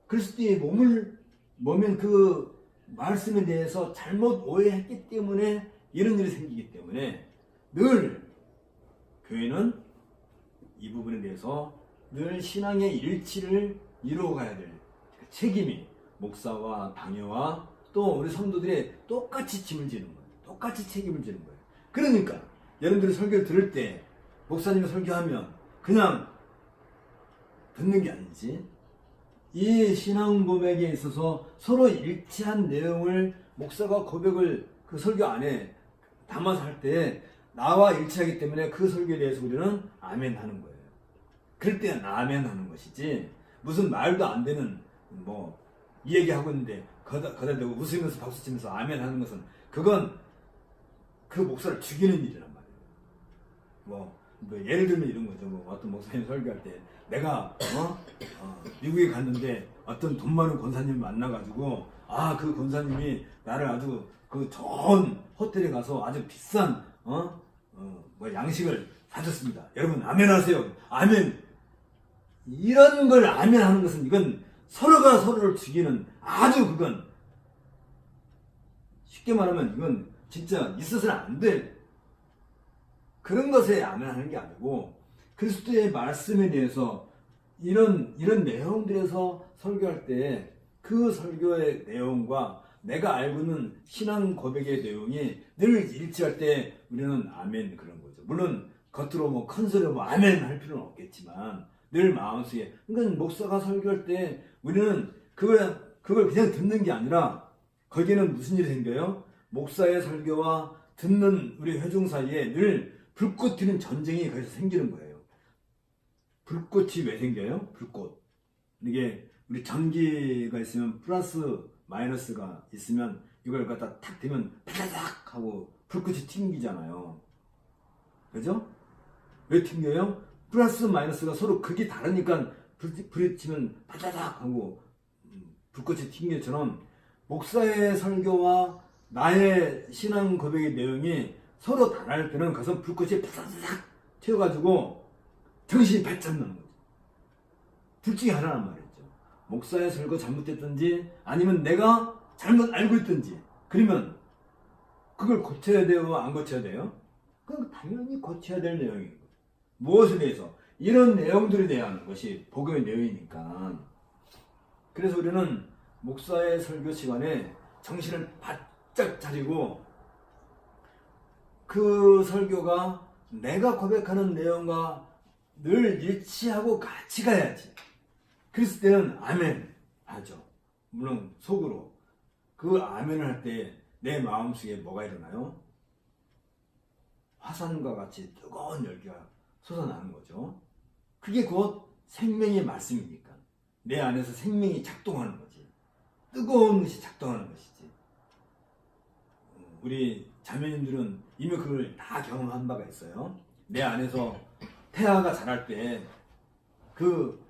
그리스도의 몸인 그 말씀에 대해서 잘못 오해했기 때문에 이런 일이 생기기 때문에 늘 교회는 이 부분에 대해서 늘 신앙의 일치를 이루어가야 될 책임이 목사와 당회와 또 우리 성도들이 똑같이 짐을 지는 거예요. 똑같이 책임을 지는 거예요. 그러니까 여러분들이 설교를 들을 때 목사님이 설교하면 그냥 듣는 게 아니지, 이 신앙 고백에 있어서 서로 일치한 내용을 목사가 고백을 그 설교 안에 담아서 할 때 나와 일치하기 때문에 그 설교에 대해서 우리는 아멘 하는 거예요. 그럴 때는 아멘 하는 것이지, 무슨 말도 안 되는 뭐 이 얘기하고 있는데 거다대고 웃으면서 박수치면서 아멘 하는 것은, 그건 그 목사를 죽이는 일이란 말이에요. 뭐 예를 들면 이런 거죠. 뭐 어떤 목사님 설교할 때 내가 미국에 갔는데 어떤 돈 많은 권사님을 만나가지고, 그 권사님이 나를 아주 그 좋은 호텔에 가서 아주 비싼 뭐 양식을 사줬습니다. 여러분 아멘 하세요. 아멘. 이런 걸 아멘 하는 것은, 이건 서로가 서로를 죽이는, 아주 그건 쉽게 말하면 이건 진짜 있어서는 안 될 그런 것에 아멘 하는 게 아니고, 그리스도의 말씀에 대해서 이런 내용들에서 설교할 때 그 설교의 내용과 내가 알고 있는 신앙 고백의 내용이 늘 일치할 때 우리는 아멘 그런 거죠. 물론 겉으로 뭐 큰 소리로 뭐 아멘 할 필요는 없겠지만 늘 마음속에, 그러니까 목사가 설교할 때 우리는 그걸 그냥 듣는 게 아니라, 거기에는 무슨 일이 생겨요? 목사의 설교와 듣는 우리 회중 사이에 늘 불꽃 튀는 전쟁이 거기서 생기는 거예요. 불꽃이 왜 생겨요? 불꽃. 이게 우리 전기가 있으면 플러스 마이너스가 있으면 이걸 갖다 탁 대면 파다닥 하고 불꽃이 튕기잖아요. 그죠? 왜 튕겨요? 플러스 마이너스가 서로 극이 다르니까 불이 치면 파다닥 하고 불꽃이 튕긴 것처럼, 목사의 설교와 나의 신앙 고백의 내용이 서로 다를 때는 가서 불꽃이 파다닥 튀어가지고 정신이 바짝 나는 거죠. 둘 중에 하나란 말이죠. 목사의 설교 잘못됐든지 아니면 내가 잘못 알고 있든지, 그러면 그걸 고쳐야 돼요? 안 고쳐야 돼요? 그건 당연히 고쳐야 될 내용인 거예요. 무엇에 대해서? 이런 내용들에 대한 것이 복음의 내용이니까. 그래서 우리는 목사의 설교 시간에 정신을 바짝 차리고 그 설교가 내가 고백하는 내용과 늘 일치하고 같이 가야지. 그랬을 때는 아멘 하죠. 물론 속으로. 그 아멘을 할 때 내 마음속에 뭐가 일어나요? 화산과 같이 뜨거운 열기가 솟아나는 거죠. 그게 곧 생명의 말씀이니까 내 안에서 생명이 작동하는 거지. 뜨거운 것이 작동하는 것이지. 우리 자매님들은 이미 그걸 다 경험한 바가 있어요. 내 안에서 태아가 자랄 때 그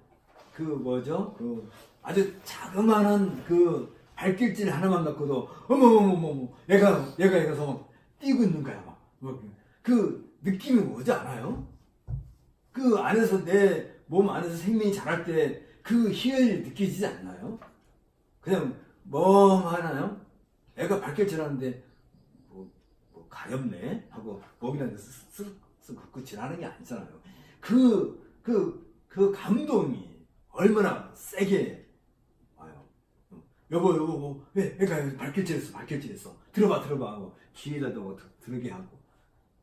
아주 자그마한 그 발길질 하나만 갖고도 어머머머머 얘가 이래서 막 뛰고 있는 거야. 막 그 느낌이 오지 않아요? 그 안에서 내 몸 안에서 생명이 자랄 때 그 희열이 느껴지지 않나요? 그냥 멍하나요? 애가 발길질하는데 뭐 가렵네 하고 목이나 쓱쓱 긋고 지나는 게 아니잖아요. 그 감동이 얼마나 세게 와요. 여보 왜 애가 발길질했어 들어봐 하고 귀에다 대고 들게 하고.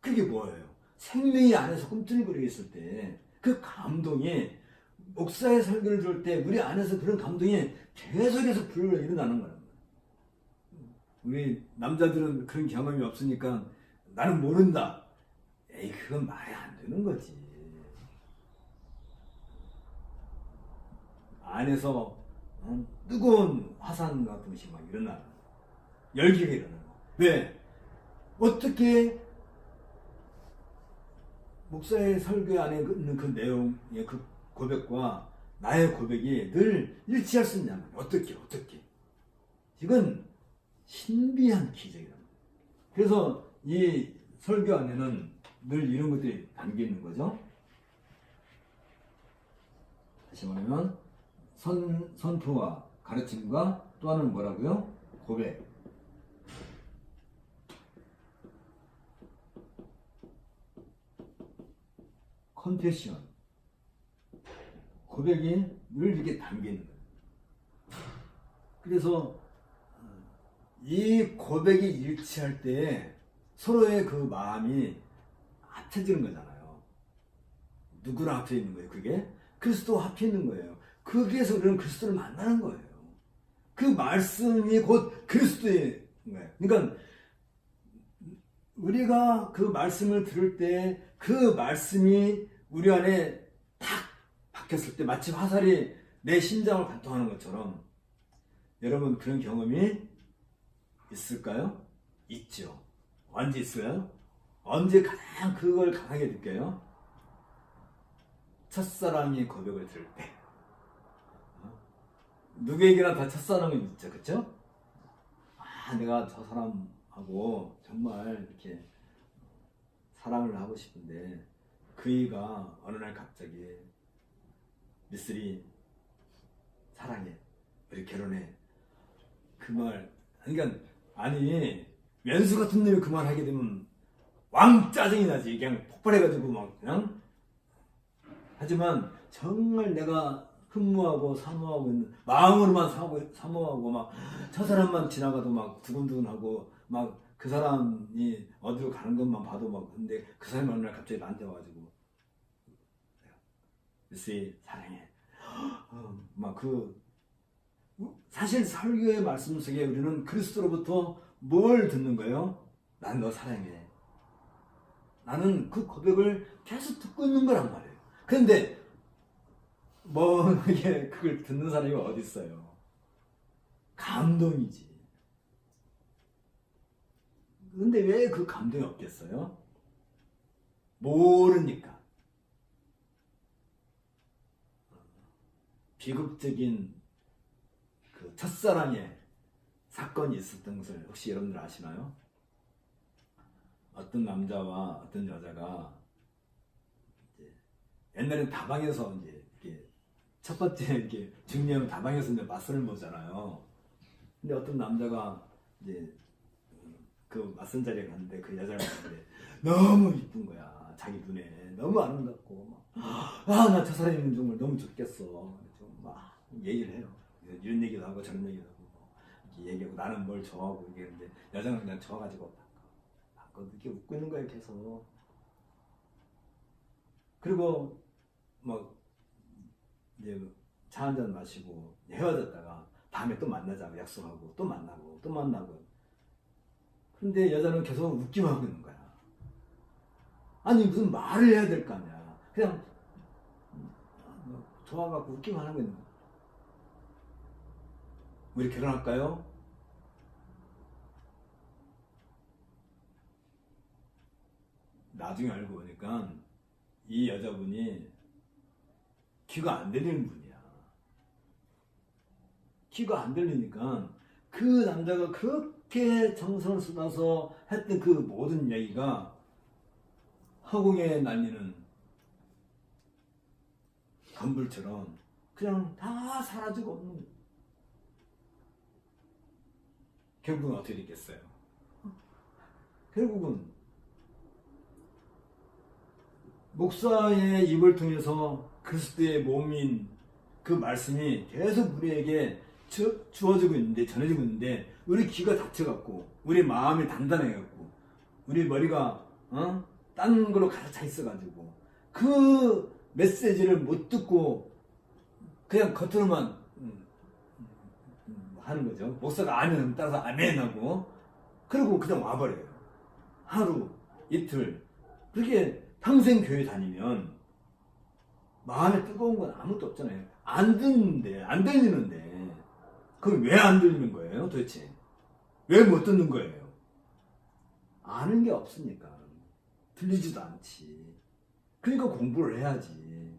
그게 뭐예요? 생명이 안에서 꿈틀거리고 있을 때 그 감동이, 목사의 설교를 들을 때 우리 안에서 그런 감동이 계속해서 불러 일어나는 거예요. 우리 남자들은 그런 경험이 없으니까 나는 모른다. 에이, 그건 말이 안 되는 거지. 안에서 뜨거운 화산 같은 것이 막 일어나는, 열기가 일어나는 거. 왜? 어떻게 목사의 설교 안에 있는 그 내용의 그 고백과 나의 고백이 늘 일치할 수 있냐면 어떻게? 이건 신비한 기적이랍니다. 그래서 이 설교 안에는 늘 이런 것들이 담겨 있는 거죠. 다시 말하면 선포와 가르침과 또 하나는 뭐라고요? 고백. 컨페션. 고백이 늘 이렇게 담겨 있는 거예요. 그래서 이 고백이 일치할 때 서로의 그 마음이 합쳐지는 거잖아요. 누구랑 합쳐 있는 거예요? 그게 그리스도와 합쳐 있는 거예요. 거기에서 우리는 그리스도를 만나는 거예요. 그 말씀이 곧 그리스도인 거예요. 그러니까 우리가 그 말씀을 들을 때 그 말씀이 우리 안에 탁 바뀌었을 때 마치 화살이 내 심장을 관통하는 것처럼 여러분 그런 경험이 있을까요? 있죠. 언제 있어요? 언제 가장 그걸 강하게 느껴요? 첫사랑이 고백을 들을 때. 누구에게나 다 첫사랑은 있죠. 그쵸? 내가 저 사람하고 정말 이렇게 사랑을 하고 싶은데 그이가 어느 날 갑자기 미쓰리 사랑해, 우리 결혼해, 그 말. 그러니까 아니 왼수 같은 놈이 그 말 하게 되면 왕 짜증이 나지. 그냥 폭발해가지고 막 그냥. 하지만 정말 내가 흠모하고 사모하고 있는 마음으로만 사모하고 막 저 사람만 지나가도 막 두근두근하고 막 그 사람이 어디로 가는 것만 봐도 막. 근데 그 사람이 어느 날 갑자기 나한테 와가지고 미쓰리 사랑해 막 사실 설교의 말씀 속에 우리는 그리스도로부터 뭘 듣는 거예요? 난 너 사랑해. 나는 그 고백을 계속 듣고 있는 거란 말이에요. 그런데 뭐 이게 그걸 듣는 사람이 어디 있어요? 감동이지. 근데 왜 그 감동이 없겠어요? 모르니까. 비극적인 그 첫사랑의 사건이 있었던 것을 혹시 여러분들 아시나요? 어떤 남자와 어떤 여자가 이제 옛날엔 다방에서 이제 이렇게 첫 번째 이렇게 중요한 다방에서 이제 맞선을 보잖아요. 근데 어떤 남자가 이제 그 맞선 자리에 갔는데 그 여자를 봤는데 너무 이쁜 거야. 자기 눈에 너무 아름답고 나 저 사람이 정말 너무 좋겠어. 막 얘기를 해요. 이런 얘기도 하고 저런 얘기도 하고 이렇게 얘기하고 나는 뭘 좋아하고 이게. 근데 여자는 그냥 좋아가지고 이렇게 웃고 있는 거예요, 계속. 그리고 막 이제 차 한잔 마시고 헤어졌다가 다음에 또 만나자고 약속하고 또 만나고 또 만나고. 근데 여자는 계속 웃기만 하고 있는 거야. 아니 무슨 말을 해야 될 거 아니야. 그냥 좋아갖고 웃기만 하고 있는 거야. 우리 결혼할까요? 나중에 알고 보니까 이 여자분이 귀가 안 들리는 분이야. 귀가 안 들리니까 그 남자가 그렇게 정성을 쏟아서 했던 그 모든 얘기가 허공에 날리는 건불처럼 그냥 다 사라지고 없는 거야. 결국은 어떻게 됐겠어요? 결국은 목사의 입을 통해서 그리스도의 몸인 그 말씀이 계속 우리에게 주어지고 있는데, 전해지고 있는데, 우리 귀가 닫혀갖고 우리 마음이 단단해갖고 우리 머리가 딴 걸로 가득 차 있어가지고 그 메시지를 못 듣고 그냥 겉으로만 하는 거죠. 목사가 아멘 따라서 아멘 하고 그리고 그냥 와버려요. 하루 이틀 그렇게 평생 교회 다니면 마음에 뜨거운 건 아무것도 없잖아요. 안 듣는데, 안 들리는데 그럼 왜 안 들리는 거예요 도대체? 왜 못 듣는 거예요? 아는 게 없으니까 들리지도 않지. 그러니까 공부를 해야지.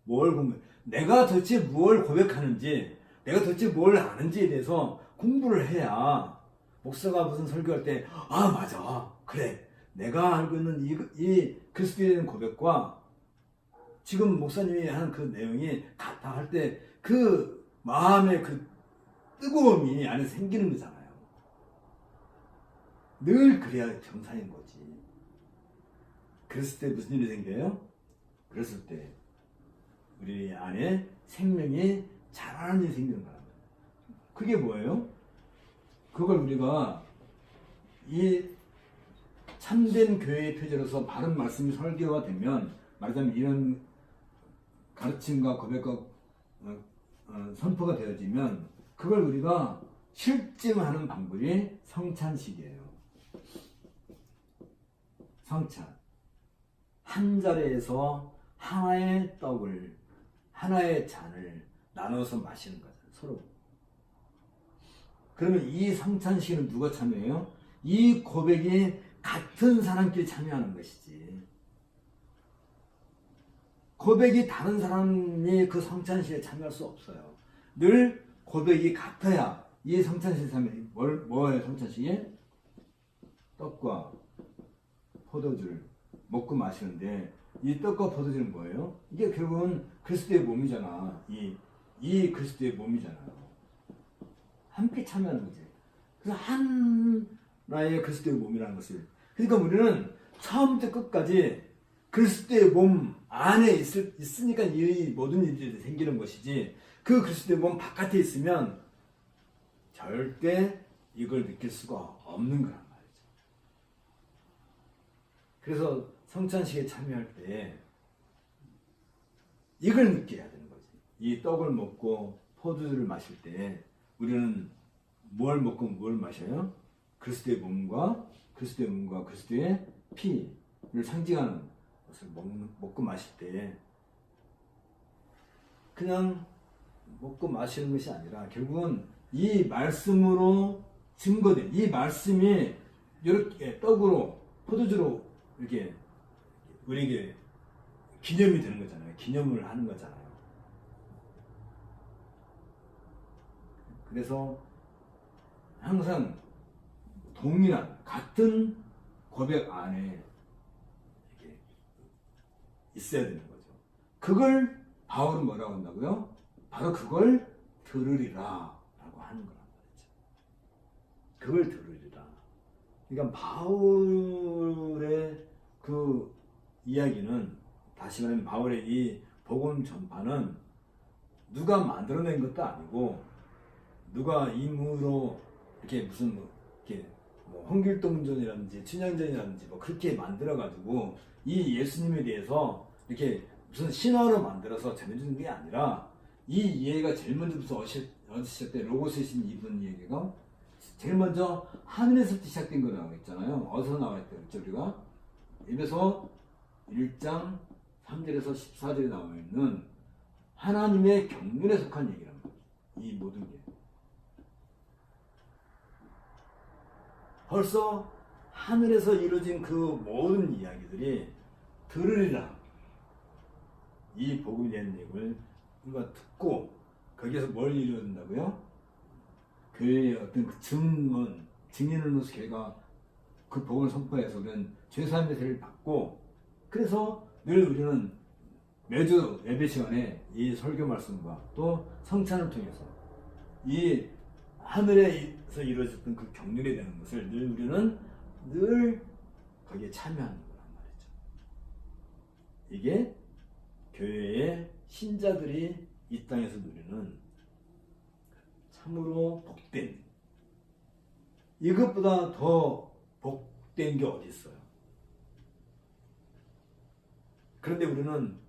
뭘 공부? 내가 도대체 뭘 고백하는지, 내가 도대체 뭘 아는지에 대해서 공부를 해야 목사가 무슨 설교할 때 맞아 그래 내가 알고 있는 이 그리스도에 대한 고백과 지금 목사님이 하는 그 내용이 같아 할 때 그 마음의 그 뜨거움이 안에 생기는 거잖아요. 늘 그래야 정상인 거지. 그랬을 때 무슨 일이 생겨요? 그랬을 때 우리 안에 생명이 자라는 일이 생기는 거란 말이에요. 그게 뭐예요? 그걸 우리가 이 참된 교회의 표제로서 바른 말씀이 설교가 되면, 말하자면 이런 가르침과 고백과 선포가 되어지면 그걸 우리가 실증하는 방법이 성찬식이에요. 성찬. 한 자리에서 하나의 떡을, 하나의 잔을 나눠서 마시는 거잖아요. 서로. 그러면 이 성찬식에는 누가 참여해요? 이 고백이 같은 사람끼리 참여하는 것이지. 고백이 다른 사람이 그 성찬식에 참여할 수 없어요. 늘 고백이 같아야 이 성찬식에 참여해. 뭐예요, 성찬식에? 떡과 포도주를 먹고 마시는데, 이 떡과 포도주는 뭐예요? 이게 결국은 그리스도의 몸이잖아. 이 그리스도의 몸이잖아요. 함께 참여하는 거지. 그래서 하나의 그리스도의 몸이라는 것을. 그러니까 우리는 처음부터 끝까지 그리스도의 몸 안에 있으니까 이 모든 일들이 생기는 것이지, 그 그리스도의 몸 바깥에 있으면 절대 이걸 느낄 수가 없는 거란 말이죠. 그래서 성찬식에 참여할 때 이걸 느껴야 되는 거지. 이 떡을 먹고 포도주를 마실 때 우리는 뭘 먹고 뭘 마셔요? 그리스도의 몸과 그리스도의 피를 상징하는 것을 먹고 마실 때, 그냥 먹고 마시는 것이 아니라 결국은 이 말씀으로 증거된, 이 말씀이 이렇게 떡으로 포도주로 이렇게 우리에게 기념이 되는 거잖아요. 기념을 하는 거잖아요. 그래서 항상 동일한 같은 고백 안에 이렇게 있어야 되는 거죠. 그걸 바울은 뭐라고 한다고요? 바로 그걸 들으리라 라고 하는 거란 말이죠. 그걸 들으리라. 그러니까 바울의 그 이야기는, 다시 말하면 바울의 이 복음 전파는 누가 만들어낸 것도 아니고, 누가 임으로 이렇게 무슨 이렇게 홍길동전이라든지 춘향전이라든지 그렇게 만들어가지고 이 예수님에 대해서 이렇게 무슨 신화로 만들어서 전해주는 게 아니라, 이 이해가 제일 먼저부터 어디 시작돼? 로고스이신 이분 얘기가 제일 먼저 하늘에서부터 시작된 거라고 했잖아요. 어디서 나와있대요? 우리가 에베소 1장 3절에서 14절에 나와있는 하나님의 경륜에 속한 얘기란 말이에요. 이 모든 게 벌써 하늘에서 이루어진 그 모든 이야기들이 들으리라. 이 복음에 대한 얘기를 우리가 듣고 거기에서 뭘 이루어진다고요? 교회의 어떤 그 증인을 넣어서 교회가 그 복음을 선포해서 우리는 죄사함의 세를 받고, 그래서 늘 우리는 매주 예배 시간에 이 설교 말씀과 또 성찬을 통해서 이 하늘에서 이루어졌던 그 경륜이 되는 것을 우리는 늘 거기에 참여하는 거란 말이죠. 이게 교회의 신자들이 이 땅에서 누리는 참으로 복된, 이것보다 더 복된 게 어디 있어요? 그런데 우리는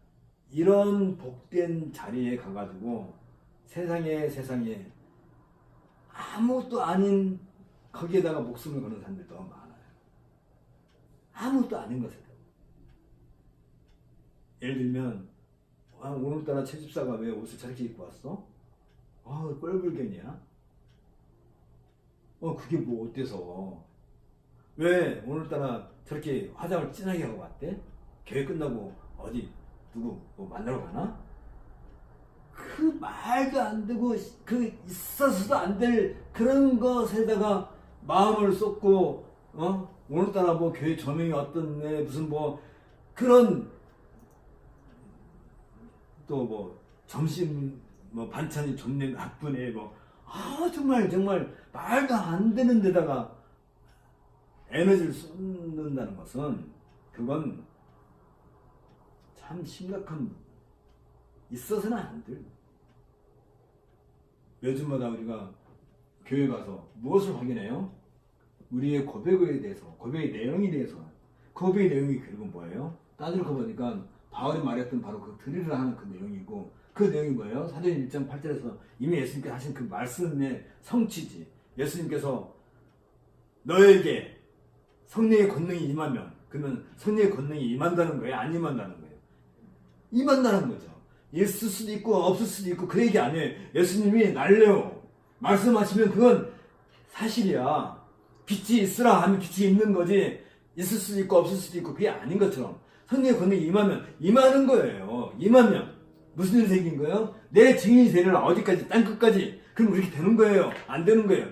이런 복된 자리에 가가지고 세상에 아무것도 아닌 거기에다가 목숨을 거는 사람들이 더 많아요. 아무것도 아닌 것에. 예를 들면, 오늘따라 최 집사가 왜 옷을 저렇게 입고 왔어? 뻘불견이야? 그게 뭐 어때서? 왜 오늘따라 저렇게 화장을 진하게 하고 왔대? 교회 끝나고 어디 누구 뭐 만나러 가나? 그 말도 안 되고 그 있어서도 안 될 그런 것에다가 마음을 쏟고, 오늘따라 뭐 교회 조명이 어떻네, 무슨 뭐 그런 또 뭐 점심 뭐 반찬이 좋네 나쁘네 정말 말도 안 되는 데다가 에너지를 쏟는다는 것은, 그건 참 심각한, 있어서는 안 돼. 매주마다 우리가 교회 가서 무엇을 확인해요? 우리의 고백에 대해서, 고백의 내용에 대해서. 고백의 내용이 결국은 뭐예요? 따지고 보니까 바울이 말했던 바로 그 들으라 하는 그 내용이고, 그 내용이 뭐예요? 사도행 1장 8절에서 이미 예수님께서 하신 그 말씀의 성취지. 예수님께서 너에게 성령의 권능이 임하면, 그러면 성령의 권능이 임한다는 거예요? 안 임한다는 거예요? 임한다는 거죠. 있을 수도 있고 없을 수도 있고 그 얘기 아니에요. 예수님이 날래요 말씀하시면 그건 사실이야. 빛이 있으라 하면 빛이 있는 거지, 있을 수도 있고 없을 수도 있고 그게 아닌 것처럼 성령의 권능이 임하면 임하는 거예요. 임하면 무슨 일이 생긴 거예요? 내 증인이 되려나 어디까지? 땅끝까지. 그럼 이렇게 되는 거예요? 안 되는 거예요?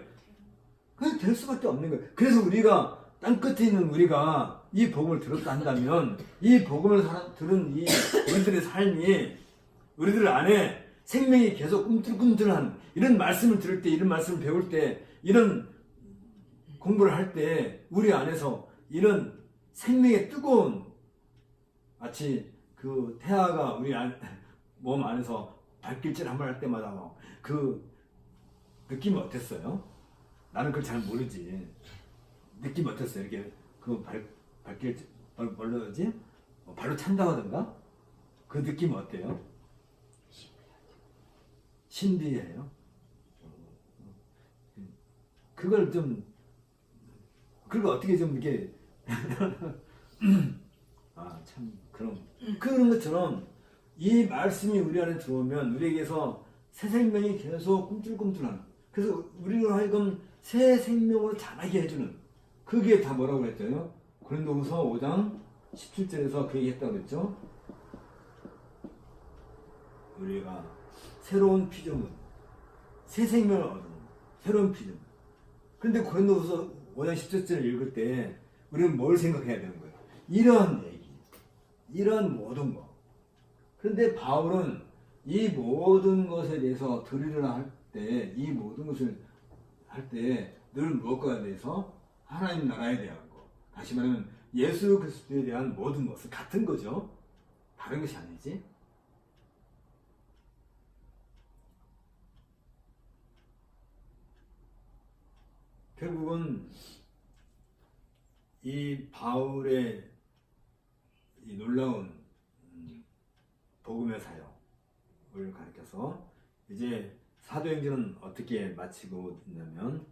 그냥 될 수밖에 없는 거예요. 그래서 우리가 땅끝에 있는 우리가 이 복음을 들었다 한다면 이 복음을 들은 이 우리들의 삶이 우리들 안에 생명이 계속 꿈틀꿈틀한 이런 말씀을 들을 때, 이런 말씀을 배울 때, 이런 공부를 할 때 우리 안에서 이런 생명의 뜨거운, 마치 그 태아가 우리 몸 안에서 발길질 한번 할 때마다 그 느낌이 어땠어요? 나는 그걸 잘 모르지. 느낌 어땠어요? 이렇게 그 발길질 뭘로 하지? 발로 찬다고 하던가? 그 느낌 어때요? 신비해요. 그걸 좀, 그걸 어떻게 좀 이렇게 아 참 그런 것처럼 이 말씀이 우리 안에 들어오면 우리에게서 새 생명이 계속 꿈틀꿈틀하는, 그래서 우리로 하여금 새 생명으로 자라게 해주는, 그게 다 뭐라고 했죠? 고린도후서 5장 17절에서 그 얘기 했다고 그랬죠? 우리가 새로운 피조물, 새 생명을 얻는 새로운 피조물. 근데 고린도후서 5장 17절을 읽을 때 우리는 뭘 생각해야 되는 거예요? 이런 얘기, 이런 모든 것. 그런데 바울은 이 모든 것에 대해서 들으려나 할 때, 이 모든 것을 할 때 늘 무엇과에 대해서 하나님 나라에 대한 것, 다시 말하면 예수 그리스도에 대한 모든 것은 같은 거죠. 다른 것이 아니지. 결국은 이 바울의 이 놀라운 복음의 사역을 가리켜서 이제 사도행전은 어떻게 마치고 있냐면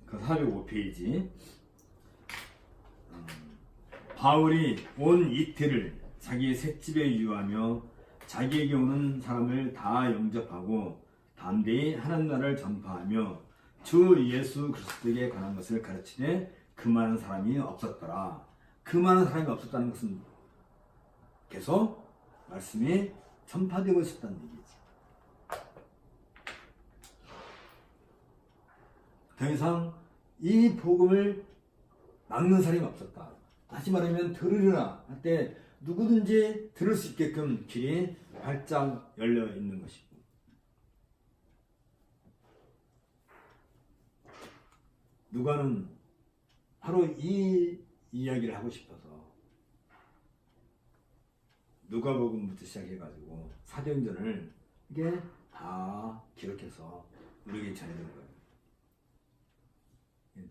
그 405페이지 바울이 온 이틀을 자기 셋집에 유하며 자기에게 오는 사람을 다 영접하고 담대히 하나님 나라를 전파하며 주 예수 그리스도에게 관한 것을 가르치되 그 많은 사람이 없었더라. 그 많은 사람이 없었다는 것은 계속 말씀이 전파되고 있었다는 얘기지. 더 이상 이 복음을 막는 사람이 없었다. 다시 말하면 들으려나 할 때 누구든지 들을 수 있게끔 길이 활짝 열려 있는 것이고, 누가는 바로 이 이야기를 하고 싶어서 누가복음부터 시작해가지고 사도행전을 이게 다 기록해서 우리에게 전해준 거예요.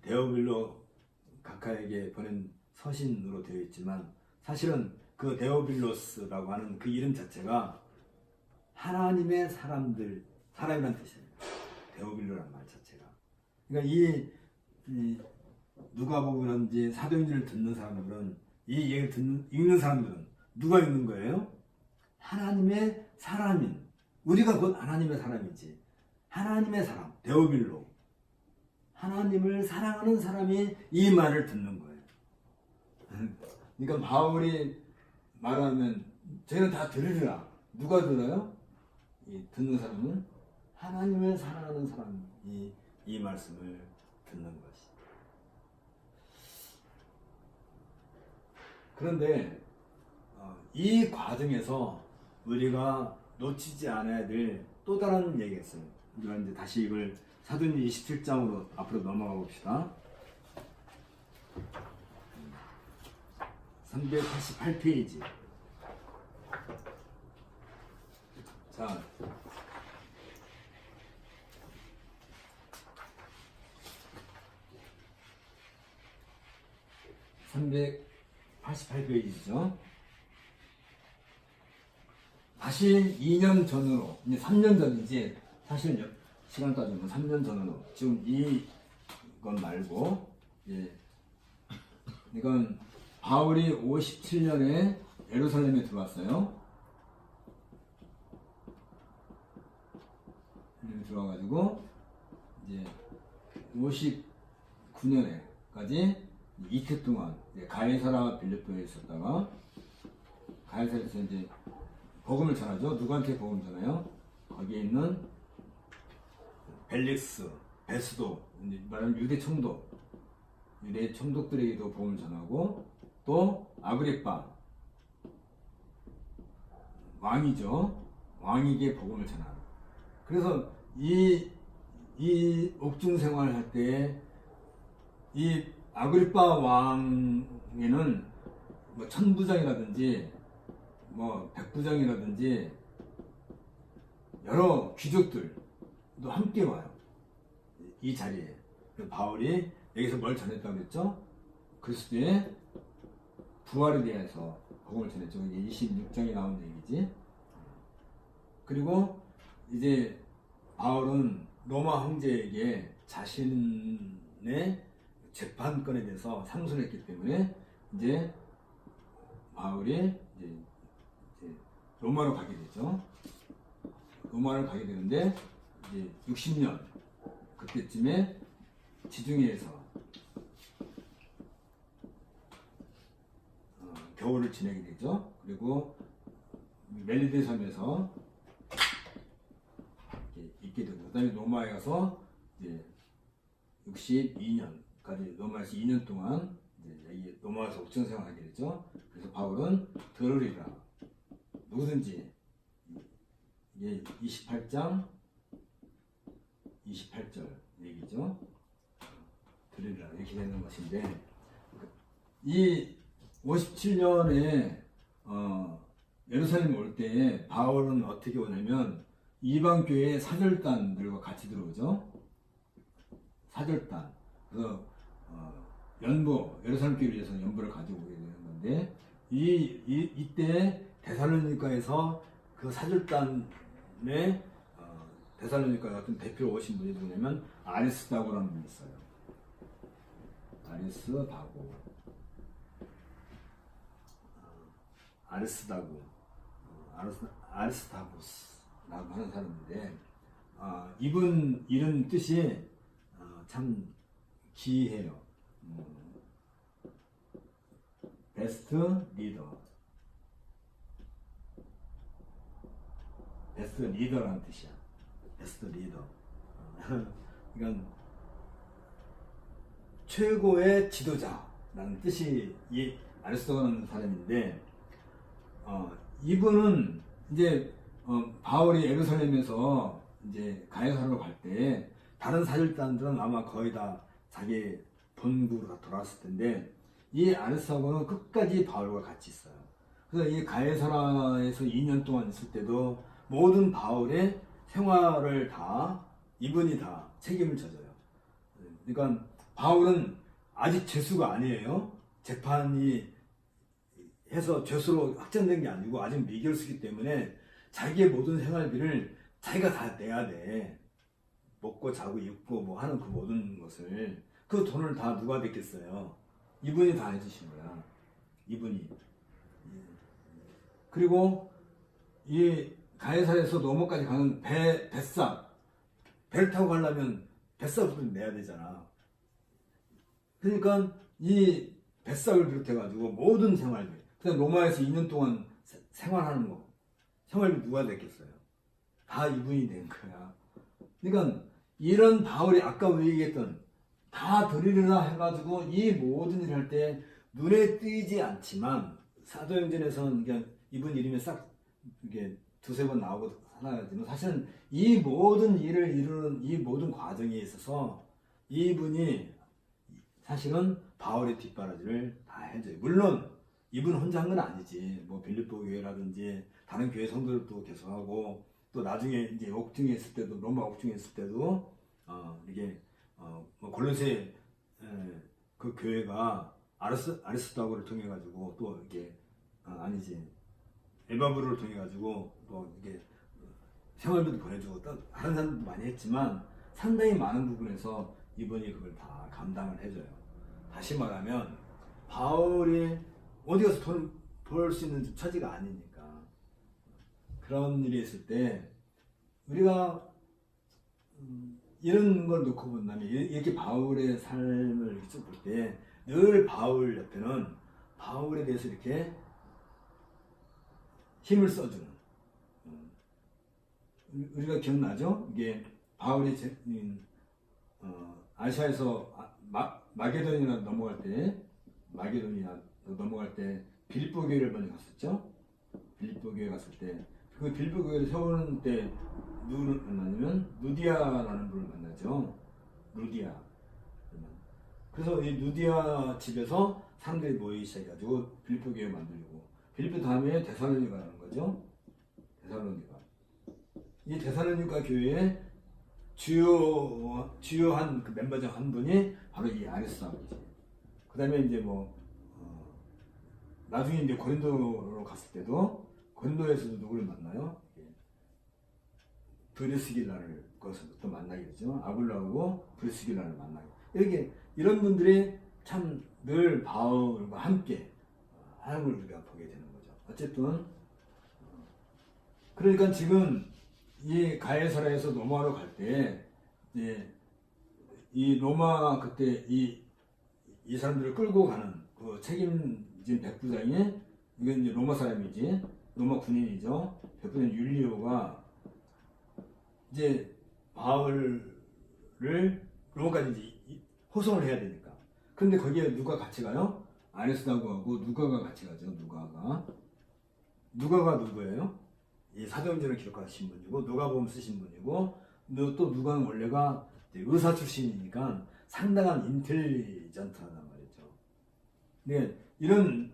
데오빌로 각하에게 보낸 서신으로 되어 있지만 사실은 그 데오빌로스라고 하는 그 이름 자체가 하나님의 사람들, 사람이란 뜻이에요. 데오빌로란 말 자체가. 그러니까 이 누가복음이라든지 사도행전을 듣는 사람들은, 이 얘기를 읽는 사람들은 누가 읽는 거예요? 하나님의 사람인, 우리가 곧 하나님의 사람이지. 하나님의 사람, 데오빌로, 하나님을 사랑하는 사람이 이 말을 듣는 거예요. 그러니까 바울이 말하면 저희는 다 들으리라. 누가 들어요? 이 듣는 사람은 하나님을 사랑하는 사람이 이 말씀을 듣는 것이. 그런데 이 과정에서 우리가 놓치지 않아야 될 또 다른 얘기가 있어요. 우리가 이제 다시 이걸 사도행전 27장으로 앞으로 넘어가 봅시다. 388페이지. 자, 388페이지죠. 다시 2년 전으로, 이제 3년 전이지, 사실 시간 따지면 3년 전으로, 지금 이건 말고, 이제 이건 바울이 57년에 예루살렘에 들어왔어요. 들어와가지고 이제 59년에까지 이틀 동안 가이사라 빌립보에 있었다가, 가이사라에서 이제 복음을 전하죠. 누구한테 복음을 전해요? 거기에 있는 벨릭스, 베스도, 말하는 유대 총독들에게도 복음을 전하고, 또 아그리빠 왕이죠. 왕에게 복음을 전하는. 그래서 이 옥중 생활을 할 때 이 아그리빠 왕에는 뭐 천부장이라든지 뭐 백부장이라든지 여러 귀족들도 함께 와요. 이 자리에. 바울이 여기서 뭘 전했다고 그랬죠? 그리스도의 부활에 대해서 복음을 전했죠. 이게 26장에 나온 얘기지. 그리고 이제 바울은 로마 황제에게 자신의 재판권에 대해서 상소했기 때문에 이제 바울이 이제 로마로 가게 되죠. 로마를 가게 되는데 이제 60년 그때쯤에 지중해에서 겨울을 지내게 되죠. 그리고 멜리데 섬에서 있게 되고, 그 다음에 로마에 가서 이제 62년까지 로마에서 2년 동안 이제 로마에서 옥중 생활하게 되죠. 그래서 바울은 들으리라, 누구든지, 이게 28장 28절 얘기죠. 들으리라 이렇게 되는 것인데, 이 57년에 예루살렘 올 때 바울은 어떻게 오냐면 이방 교회 사절단들과 같이 들어오죠. 사절단. 그래서 연보, 예루살렘 교회를 위해서 연보를 가지고 오게 되는 건데, 이때 데살로니가에서 그 사절단의 데살로니가 같은 대표로 오신 분이 누구냐면 아리스다고라는 분이 있어요. 아리스다고스라고 하는 사람인데, 이분 이름 뜻이 참 기이해요. 베스트 리더라는 뜻이야. 베스트 리더. 이건 최고의 지도자라는 뜻이 이 아리스토라는 사람인데, 이분은 이제 바울이 예루살렘에서 이제 가이사라로 갈 때 다른 사절단들은 아마 거의 다 자기 본국으로 돌아왔을 텐데, 이 아리스토는 끝까지 바울과 같이 있어요. 그래서 이 가이사라에서 2년 동안 있을 때도 모든 바울의 생활을 다 이분이 다 책임을 져줘요. 그러니까 바울은 아직 죄수가 아니에요. 재판이 해서 죄수로 확정된 게 아니고 아직 미결수이기 때문에 자기의 모든 생활비를 자기가 다 내야 돼. 먹고 자고 입고 뭐 하는 그 모든 것을, 그 돈을 다 누가 냈겠어요? 이분이 다 해주신 거야. 이분이. 그리고 이 가이사라에서 로마까지 가는 배를 타고 가려면 뱃삭부터 내야 되잖아. 그러니까 이 뱃삭을 비롯해가지고 모든 생활비, 그다음 로마에서 2년 동안 생활하는 거, 생활비 누가 냈겠어요? 다 이분이 낸 거야. 그러니까 이런 바울이 아까 얘기했던 다 드리리라 해가지고 이 모든 일을 할 때 눈에 띄지 않지만, 사도행전에서는 그냥 이분 이름이 싹 이게 두세 번 나오고 하나지만, 사실은 이 모든 일을 이루는 이 모든 과정에 있어서 이분이 사실은 바울의 뒷바라지를 다 해줘요. 물론 이분 혼자 한 건 아니지. 뭐 빌립보 교회라든지 다른 교회 성도들도 계속하고, 또 나중에 이제 옥중에 있을 때도, 로마 옥중에 있을 때도 이게 뭐 골로새 그 교회가 아리스도고를 통해 가지고, 또 이게 아니지, 에바브로를 통해 가지고 또 이게 생활비도 보내주고 또 다른 사람도 많이 했지만, 상당히 많은 부분에서 이분이 그걸 다 감당을 해줘요. 다시 말하면 바울이 어디 가서 돈 벌 수 있는 처지가 아니니까. 그런 일이 있을 때 우리가 이런 걸 놓고 본다면, 이렇게 바울의 삶을 이렇게 쭉 볼 때 늘 바울 옆에는 바울에 대해서 이렇게 힘을 써주는, 우리가 기억나죠? 이게 바울이 아시아에서 마게도니아 넘어갈 때 빌립보 교회를 먼저 갔었죠. 빌립보 교회 갔을 때 그 빌립보 교회를 세우는 때 누구를 만나냐면 누디아라는 분을 만나죠. 누디아. 그래서 이 누디아 집에서 사람들이 모이기 시작해가지고 빌립보 교회 만들고, 빌립보 다음에 데살로니가라는 거죠. 데살로니가. 이 데살로니가 교회에 주요한 그 멤버 중 한 분이 바로 이 아리스토블이지. 그 다음에 이제 나중에 이제 고린도로 갔을 때도 고린도에서도 누구를 만나요? 브리스길라를 거기서 또 만나게 되죠. 아굴라하고 브리스길라를 만나게. 이런 분들이 참 늘 바울과 함께 하는 걸 우리가 보게 되는 거죠. 어쨌든 그러니까 지금 이 가이사라에서 로마로 갈 때 이제 이 로마 그때 이 사람들을 끌고 가는 그 책임진 백부장이, 이건 이제 로마 사람이지, 로마 군인이죠. 백부장 율리오가 이제 바울을 로마까지 이제 호송을 해야 되니까. 근데 거기에 누가 같이 가요? 아리스다고하고 누가가 같이 가죠. 누가가 누구예요? 이 사도행전을 기록하신 분이고, 누가복음 쓰신 분이고, 또 누가는 원래가 의사 출신이니까 상당한 인텔리전트하단 말이죠. 근데 이런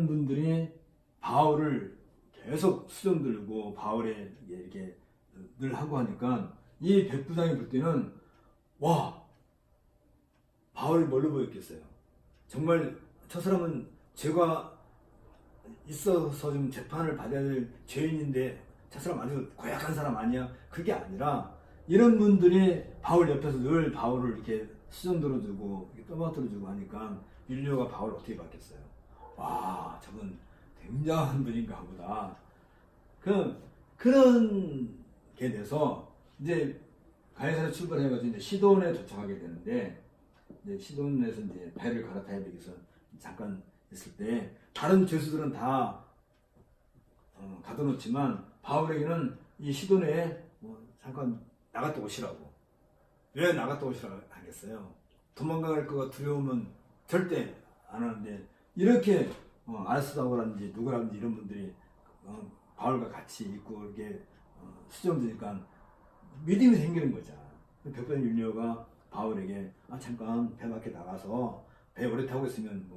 분들이 바울을 계속 수정 들고 바울에 이렇게 늘 하고 하니까 이 백부장이 볼 때는, 와, 바울이 뭘로 보였겠어요? 정말 저 사람은 죄가 있어서 좀 재판을 받아야 될 죄인인데 저 사람 아주 고약한 사람 아니야? 그게 아니라 이런 분들이 바울 옆에서 늘 바울을 이렇게 수정 들어주고 떠받들어주고 하니까 율리오가 바울을 어떻게 봤겠어요? 와, 저분 굉장한 분인가 보다. 그런 게 돼서 이제 가이사라 출발해가지고 이제 시돈에 도착하게 되는데, 이제 시돈에서 이제 배를 갈아타야 되기 위해서 잠깐 있을 때 다른 죄수들은 다 가둬놓지만 바울에게는 이 시돈에 잠깐 나갔다 오시라고. 왜 나갔다 오시라고 하겠어요? 도망갈 거가 두려우면 절대 안 하는데, 이렇게 아리스다고라든지 누구라든지 이런 분들이 바울과 같이 있고 이렇게 수정되니까 믿음이 생기는 거잖아. 백부장 율리오가 바울에게 잠깐 배 밖에 나가서, 배 오래 타고 있으면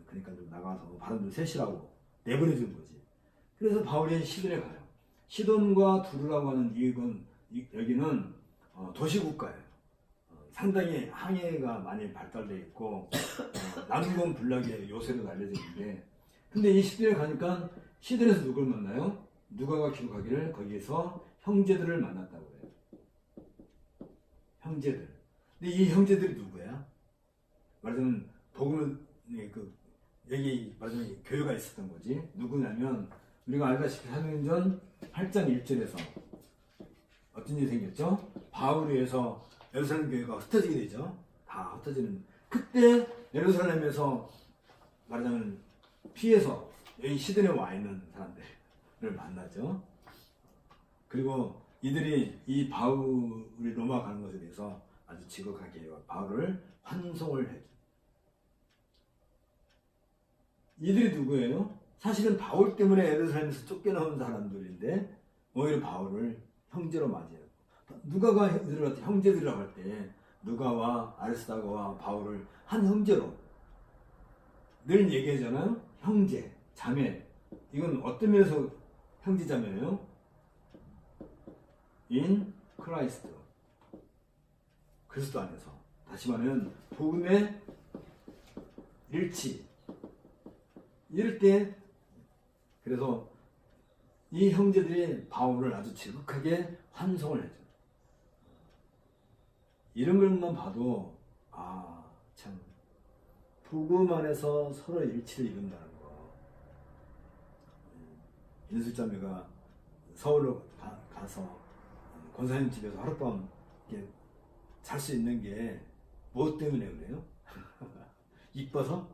그러니까 좀 나가서 바람 좀 쐬시라고 내보내 준 거지. 그래서 바울이 시돈에 가요. 시돈과 두루라고 하는 여기는 도시국가예요. 상당히 항해가 많이 발달되어 있고 남궁 불락의 요새로 알려져 있는데, 근데 이 시돈에 가니까 시돈에서 누굴 만나요? 누가가 기록하기를 거기에서 형제들을 만났다고 해요. 형제들. 근데 이 형제들이 누구야? 말하자면 복음을 여기 말하자면 교회가 있었던 거지. 누구냐면 우리가 알다시피 사도행전 8장 1절에서 어떤 일이 생겼죠? 바울에 의해서 예루살렘 교회가 흩어지게 되죠. 다 흩어지는, 그때 예루살렘에서 말하자면 피해서 여기 시돈에 와 있는 사람들을 만나죠. 그리고 이들이 이 바울이 로마 가는 것에 대해서 아주 지극하게 바울을 환송을 해줘. 이들이 누구예요? 사실은 바울 때문에 예루살렘에서 쫓겨나온 사람들인데 오히려 바울을 형제로 맞이해요. 누가가 이들을 형제들이라고 할 때 누가와 아리스다고와 바울을 한 형제로 늘 얘기하잖아요. 형제, 자매. 이건 어떤 면에서 형제 자매예요? in Christ. 그리스도 안에서. 다시 말하면 복음의 일치. 이럴 때 그래서 이 형제들이 바울을 아주 지극하게 환송을 해줘. 이런 것만 봐도 참 복음 안에서 서로 일치를 이룬다는 거. 인술자매가 서울로 가서 권사님 집에서 하룻밤 잘 수 있는 게 무엇 때문에 그래요? 이뻐서?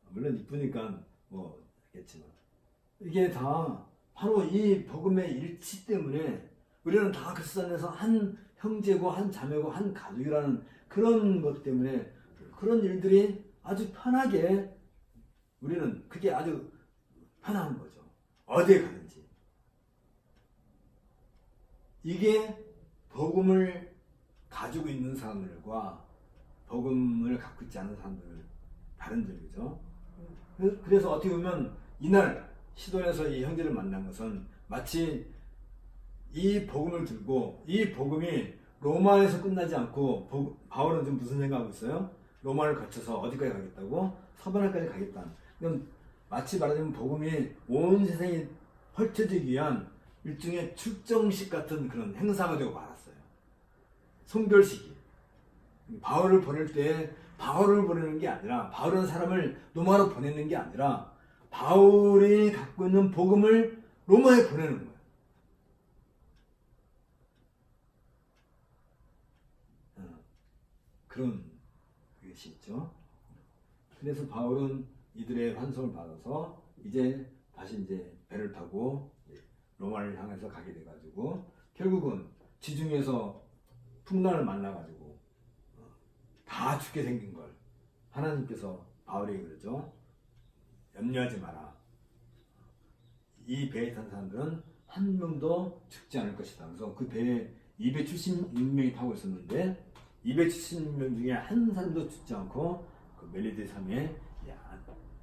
물론 이쁘니까 뭐 겠지만 이게 다 바로 이 복음의 일치 때문에 우리는 다 그리스도 안에서 한 형제고 한 자매고 한 가족이라는 그런 것 때문에 그런 일들이 아주 편하게 우리는 그게 아주 편한 거죠. 어디에 가든지. 이게 복음을 가지고 있는 사람들과 복음을 갖고 있지 않은 사람들 다른 점이죠. 그래서 어떻게 보면 이날 시돈에서 이 형제를 만난 것은 마치 이 복음을 들고 이 복음이 로마에서 끝나지 않고 바울은 지금 무슨 생각하고 있어요? 로마를 거쳐서 어디까지 가겠다고? 서바나까지 가겠다. 그럼 마치 말하자면 복음이 온 세상에 펼쳐지기 위한 일종의 출정식 같은 그런 행사가 되고 말았어요. 송별식이. 바울을 보낼 때 바울을 보내는 게 아니라 바울은 사람을 로마로 보내는 게 아니라 바울이 갖고 있는 복음을 로마에 보내는 거예요. 그런 것이 있죠. 그래서 바울은 이들의 환송을 받아서 다시 배를 타고 로마를 향해서 가게 돼가지고 결국은 지중해에서 풍랑을 만나가지고 다 죽게 생긴 걸 하나님께서 바울에게 그러죠. 염려하지 마라. 이 배에 탄 사람들은 한 명도 죽지 않을 것이다. 그래서 그 배에 276명이 타고 있었는데 276명 중에 한 사람도 죽지 않고 그 멜리데 섬에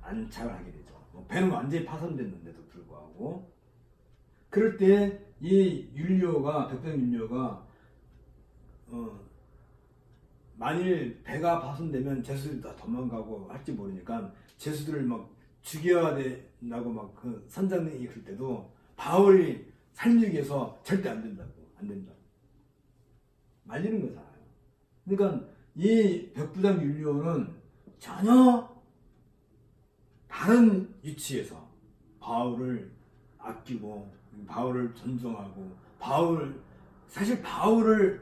안착을 하게 되죠. 배는 완전히 파손됐는데도 불구하고 그럴 때 이 백병 율리오가 만일 배가 파손되면 제수들이 다 도망가고 할지 모르니까 제수들을 막 죽여야 된다고 막 그 선장님이 그럴 때도 바울이 살리기 위해서 절대 안 된다고 말리는 거잖아요. 그러니까 이 백부장 율리오는 전혀 다른 위치에서 바울을 아끼고 바울을 존중하고 사실 바울의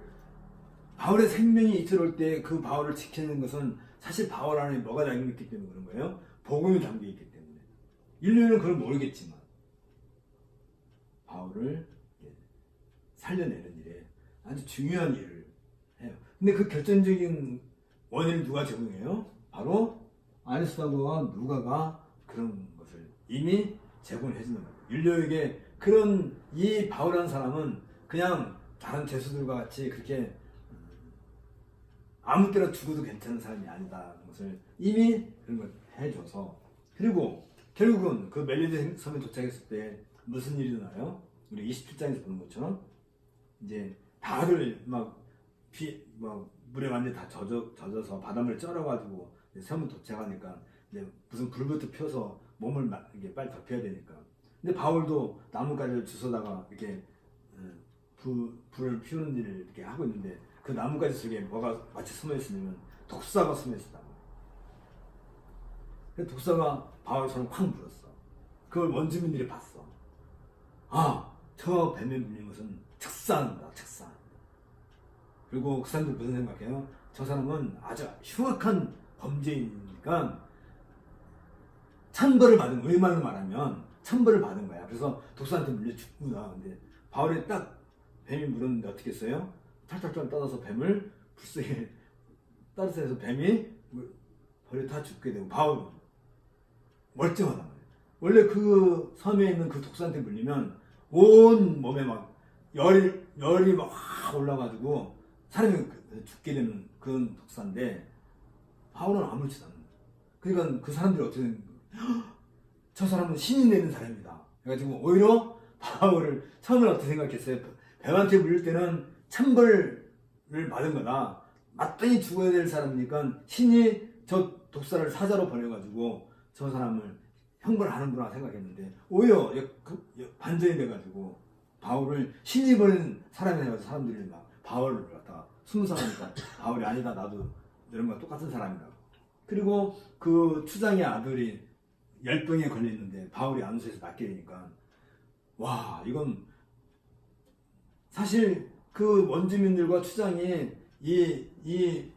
생명이 이끌어올 때 그 바울을 지키는 것은 사실 바울 안에 뭐가 담겨있기 때문에 그런 거예요. 복음이 담겨있기 때문에. 율리오는 그걸 모르겠지만 바울을 살려내는 일에 아주 중요한 일을 해요. 근데 그 결정적인 원인을 누가 제공해요? 바로 아리스도고와 누가가 그런 것을 이미 제공을 해주는 거예요. 율리오에게 이 바울이라는 사람은 그냥 다른 제수들과 같이 그렇게 아무 때나 죽어도 괜찮은 사람이 아니다는 것을 이미 그런 걸 해줘서 그리고 결국은 그 멜리데 섬에 도착했을 때 무슨 일이 나요? 우리 27장에서 보는 것처럼 다들 물에 완전히 다 젖어서 바닷물에 쩔어가지고 섬을 도착하니까 무슨 불부터 펴서 몸을 이렇게 빨리 덮여야 되니까. 근데 바울도 나뭇가지를 주워다가 이렇게 불을 피우는 일을 이렇게 하고 있는데 그 나뭇가지 속에 뭐가 마치 숨어 있으면 독사가 숨어 있었단 말이에요. 그 독사가 바울 손을 쾅 물었어. 그걸 원주민들이 봤어. 저 뱀에 물린 것은 특사한다. 그리고 그 사람들 무슨 생각해요? 저 사람은 아주 흉악한 범죄이니까 천벌을 받은, 의말로 말하면 천벌을 받은 거야. 그래서 독사한테 물려 죽구나. 근데 바울이 딱 뱀이 물었는데 어떻게 했어요? 탈탈탈 떠나서 뱀을 불쌍히 따르세해서 뱀이 벌에 다 죽게 되고 바울은 멀쩡하단 말이에요. 원래 그 섬에 있는 그 독사한테 물리면 온 몸에 막 열이 막 확 올라가지고 사람이 죽게 되는 그런 독사인데 바울은 아무렇지도 않은 거예요. 그러니까 그 사람들이 어떻게 되는 거예요? 저 사람은 신이 내는 사람이다. 그래가지고 오히려 바울을 처음에 어떻게 생각했어요? 뱀한테 물릴 때는 천벌을 받은 거다. 마땅히 죽어야 될 사람이니까 신이 저 독사를 사자로 보내가지고 저 사람을 형벌하는구나 생각했는데 오히려 반전이 돼가지고 바울을 신이 보낸 사람이 돼가지고 사람들이 막 바울을 갖다가 순사하니까 바울이 아니다 나도 이런 거 똑같은 사람이다. 그리고 그 추장의 아들이 열병에 걸렸는데 바울이 안수해서 낫게 되니까 와, 이건 사실 그 원주민들과 추장이 이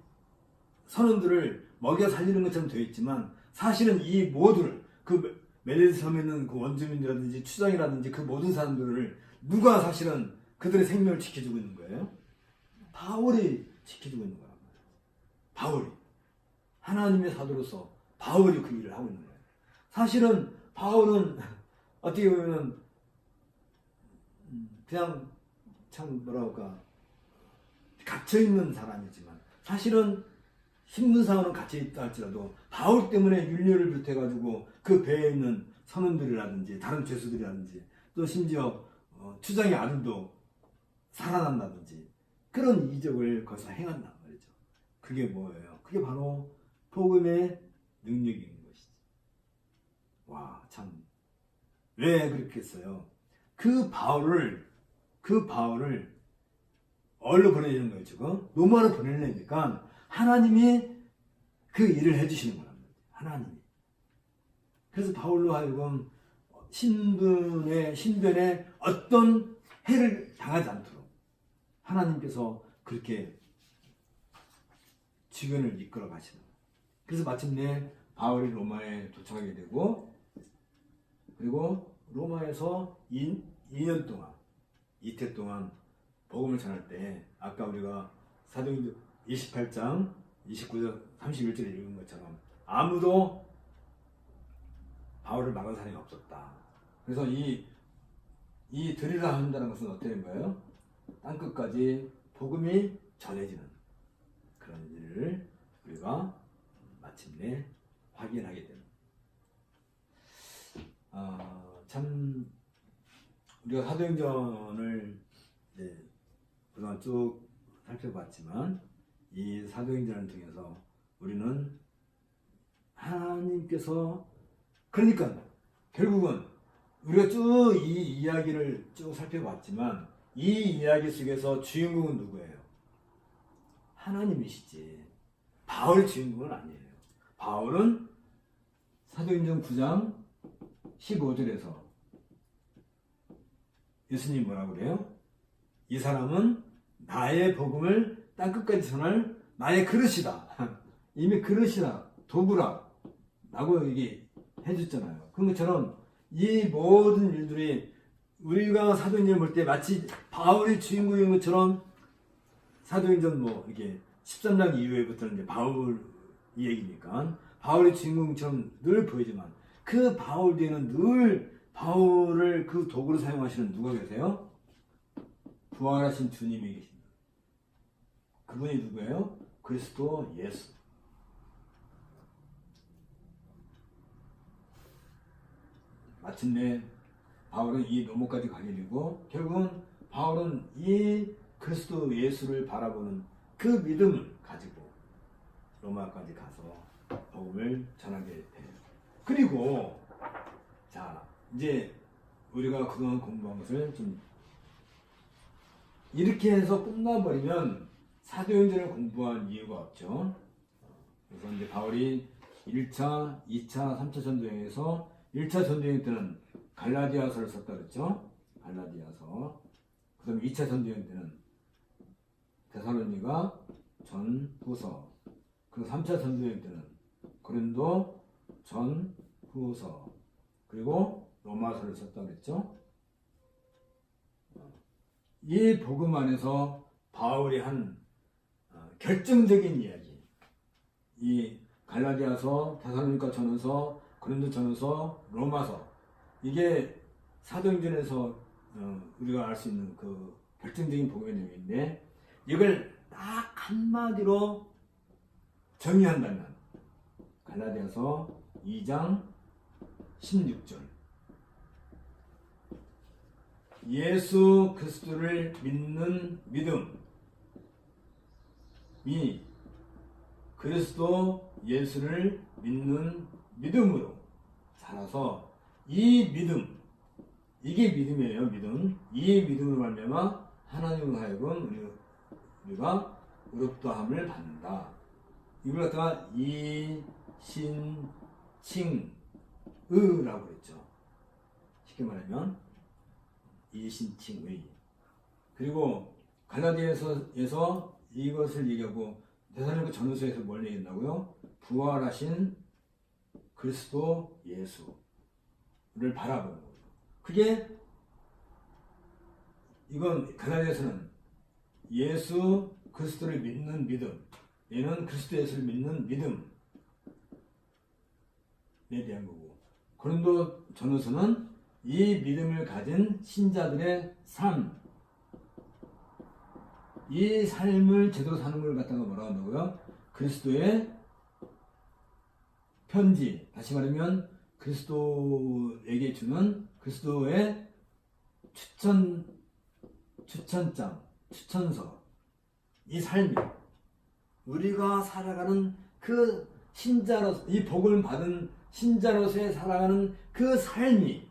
선원들을 먹여 살리는 것처럼 되어 있지만 사실은 이 모든 그 멜리스 섬에 있는 그 원주민이라든지 추장이라든지 그 모든 사람들을 누가 사실은 그들의 생명을 지켜주고 있는 거예요? 바울이 지켜주고 있는 거란 말이에요. 바울이. 하나님의 사도로서 바울이 그 일을 하고 있는 거예요. 사실은 바울은 어떻게 보면 그냥 참 뭐랄까 갇혀있는 사람이지만 사실은 신분상으로는 갇혀있다 할지라도 바울 때문에 윤리를 비롯해가지고 그 배에 있는 선원들이라든지 다른 죄수들이라든지 또 심지어 추장의 아들도 살아난다든지 그런 이적을 거기서 행한단 말이죠. 그게 뭐예요? 그게 바로 복음의 능력인 것이지. 와, 참. 왜 그렇게 했어요? 그 바울을 어디로 보내는 거예요, 지금? 로마로 보내려니까 하나님이 그 일을 해주시는 거란 말이에요. 하나님이. 그래서 바울로 하여금 신변에 어떤 해를 당하지 않도록 하나님께서 그렇게 주변을 이끌어 가시는 거예요. 그래서 마침내 바울이 로마에 도착하게 되고 그리고 로마에서 2년 동안 이태 동안 복음을 전할 때 아까 우리가 사도행전 28장 29절 31절에 읽은 것처럼 아무도 바울을 막은 사람이 없었다. 그래서 이 들이라 한다는 것은 어떤 거예요? 땅끝까지 복음이 전해지는 그런 일을 우리가 마침내 확인하게 되는. 참 우리가 사도행전을 그동안 쭉 살펴봤지만 이 사도행전을 통해서 우리는 하나님께서 그러니까 결국은 우리가 쭉 이 이야기를 쭉 살펴봤지만 이 이야기 속에서 주인공은 누구예요? 하나님이시지. 바울 주인공은 아니에요. 바울은 사도행전 9장 15절에서 예수님이 뭐라고 그래요? 이 사람은 나의 복음을 땅끝까지 전할 나의 그릇이다. 이미 그릇이라 도구라 라고 얘기 해줬잖아요. 그런 것처럼 이 모든 일들이 우리가 사도행전을 볼 때 마치 바울이 주인공인 것처럼 사도행전 이렇게 13장 이후에부터는 이제 바울 이 얘기니까 바울의 주인공처럼 늘 보이지만 그 바울 뒤에는 늘 바울을 그 도구로 사용하시는 누가 계세요? 부활하신 주님이 계십니다. 그분이 누구예요? 그리스도 예수. 마침내 바울은 이 로마까지 가게 되고 결국은 바울은 이 그리스도 예수를 바라보는 그 믿음을 가지고 로마까지 가서 복음을 전하게 돼요. 그리고 자 이제 우리가 그동안 공부한 것을 좀 이렇게 해서 끝나버리면 사도행전을 공부할 이유가 없죠. 그래서 이제 바울이 1차, 2차, 3차 전도여행에서 1차 전도여행 때는 갈라디아서를 썼다 그랬죠. 갈라디아서. 그 다음에 2차 전도여행 때는 데살로니가 전후서. 그리고 3차 전도여행 때는 고린도 전후서. 그리고 로마서를 썼다 그랬죠. 이 복음 안에서 바울이 한 결정적인 이야기, 이 갈라디아서, 데살로니가 전후서, 고린도 전후서, 로마서, 이게 사도행전에서 우리가 알 수 있는 그 결정적인 복음의 내용인데 이걸 딱 한마디로 정의한다면 갈라디아서 2장 16절 예수 그리스도를 믿는 믿음이 그리스도 예수를 믿는 믿음으로 살아서 이 믿음, 이게 믿음이에요. 믿음. 이 믿음으로 말미암아 하나님으로 하여금 우리가 의롭다함을 받는다. 이걸 갖다가 이신칭의라고 그랬죠. 쉽게 말하면 이신칭의. 그리고 갈라디아서에서 이것을 얘기하고 데살로니가 전후서에서 뭘 얘기한다고요? 부활하신 그리스도 예수를 바라보는 거예요. 그게 이건 갈라디아서는 예수 그리스도를 믿는 믿음, 얘는 그리스도 예수를 믿는 믿음에 대한 거고, 고린도 전후서는 이 믿음을 가진 신자들의 삶, 이 삶을 제대로 사는 걸 갖다가 뭐라고 한다고요? 그리스도의 편지, 다시 말하면 그리스도에게 주는 그리스도의 추천장, 추천서, 이 삶이 우리가 살아가는 그 신자로서, 이 복을 받은 신자로서의 살아가는 그 삶이,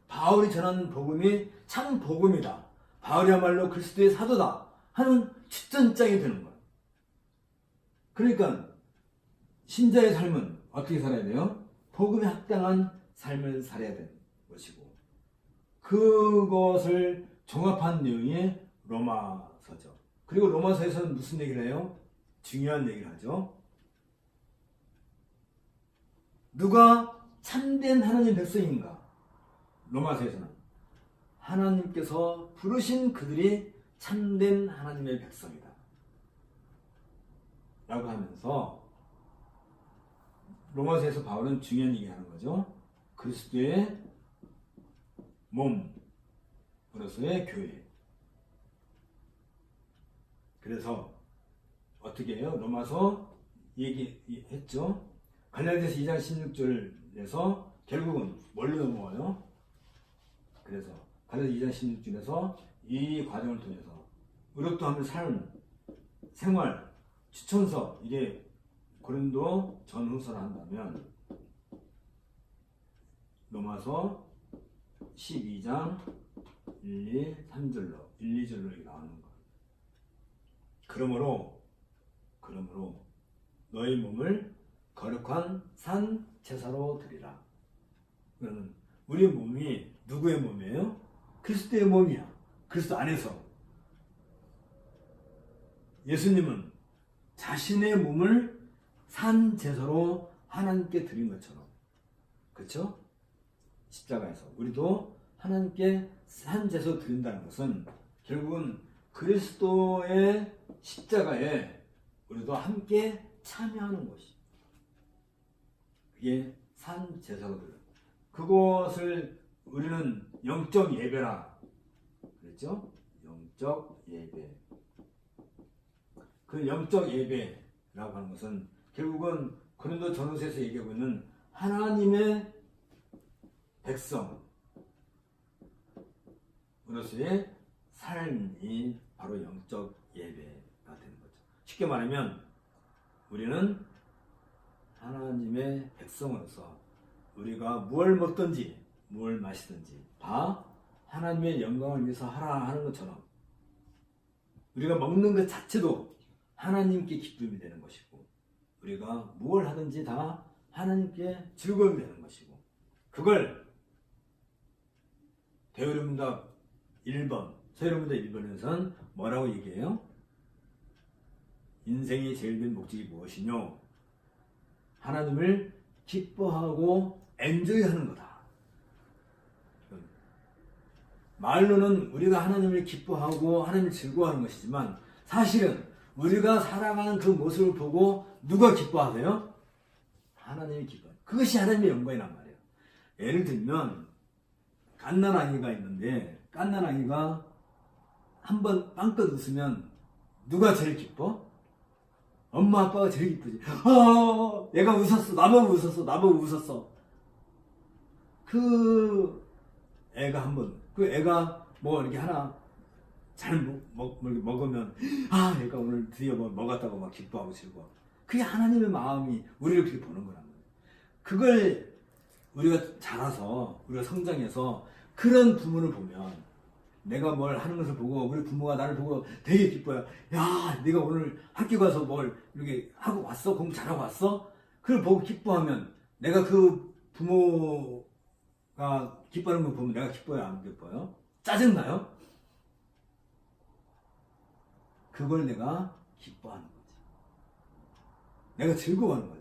바울이 전하는 복음이 참 복음이다, 바울이야말로 그리스도의 사도다 하는 추천장이 되는 거예요. 그러니까 신자의 삶은 어떻게 살아야 돼요? 복음에 합당한 삶을 살아야 되는 것이고, 그것을 종합한 내용이 로마서죠. 그리고 로마서에서는 무슨 얘기를 해요? 중요한 얘기를 하죠. 누가 참된 하나님의 백성인가? 로마서에서는 하나님께서 부르신 그들이 참된 하나님의 백성이다 라고 하면서 로마서에서 바울은 중요한 얘기하는 거죠. 그리스도의 몸으로서의 교회. 그래서 어떻게 해요? 로마서 얘기했죠. 갈라디아서 2장 16절에서 결국은 뭘로 넘어와요? 그래서 갈라디아서 2장 16절에서 이 과정을 통해서 의롭다 하는 삶, 생활, 추천서, 이게 고린도 전후서를 한다면 로마서 12장 1, 3절로 1, 2절로 이렇게 나오는 거예요. 그러므로 너희 몸을 거룩한 산 제사로 드리라. 그러면 우리 몸이 누구의 몸이에요? 그리스도의 몸이야. 그리스도 안에서. 예수님은 자신의 몸을 산 제사로 하나님께 드린 것처럼, 그렇죠? 십자가에서 우리도 하나님께 산 제사로 드린다는 것은 결국은 그리스도의 십자가에 우리도 함께 참여하는 것이, 그게 산 제사로 드린. 그것을 우리는 영적 예배라 그랬죠? 영적 예배. 그 영적 예배라고 하는 것은 결국은 고린도 전후서에서 얘기하고 있는 하나님의 백성으로서의 삶이 바로 영적 예배가 되는 거죠. 쉽게 말하면 우리는 하나님의 백성으로서 우리가 무엇을 먹든지 무엇을 마시든지 다 하나님의 영광을 위해서 하라 하는 것처럼 우리가 먹는 것 자체도 하나님께 기쁨이 되는 것이고, 우리가 무엇을 하든지 다 하나님께 즐거움이 되는 것이고, 그걸 대우름답 1번, 서유름답 1번에서는 뭐라고 얘기해요? 인생의 제일 큰 목적이 무엇이뇨? 하나님을 기뻐하고 엔조이하는 거다. 말로는 우리가 하나님을 기뻐하고 하나님을 즐거워하는 것이지만 사실은 우리가 살아가는 그 모습을 보고 누가 기뻐하세요? 하나님이 기뻐해요. 그것이 하나님의 영광이란 말이에요. 예를 들면 갓난아기가 있는데 갓난아기가 한번 빵긋 웃으면 누가 제일 기뻐? 엄마 아빠가 제일 기쁘지. 얘가 웃었어. 나보고 웃었어. 그 애가 뭐 이렇게 하나 잘 먹으면 얘가 오늘 드디어 뭐 먹었다고 막 기뻐하고 즐거워. 그게 하나님의 마음이 우리를 그렇게 보는 거란 말이에요. 그걸 우리가 자라서 우리가 성장해서 그런 부모를 보면 내가 뭘 하는 것을 보고 우리 부모가 나를 보고 되게 기뻐요. 야, 네가 오늘 학교 가서 뭘 이렇게 하고 왔어? 공부 잘하고 왔어? 그걸 보고 기뻐하면 내가 그 부모가 기뻐하는 걸 보면 내가 기뻐요? 안 기뻐요? 짜증나요? 그걸 내가 기뻐하는 거지. 내가 즐거워하는 거지.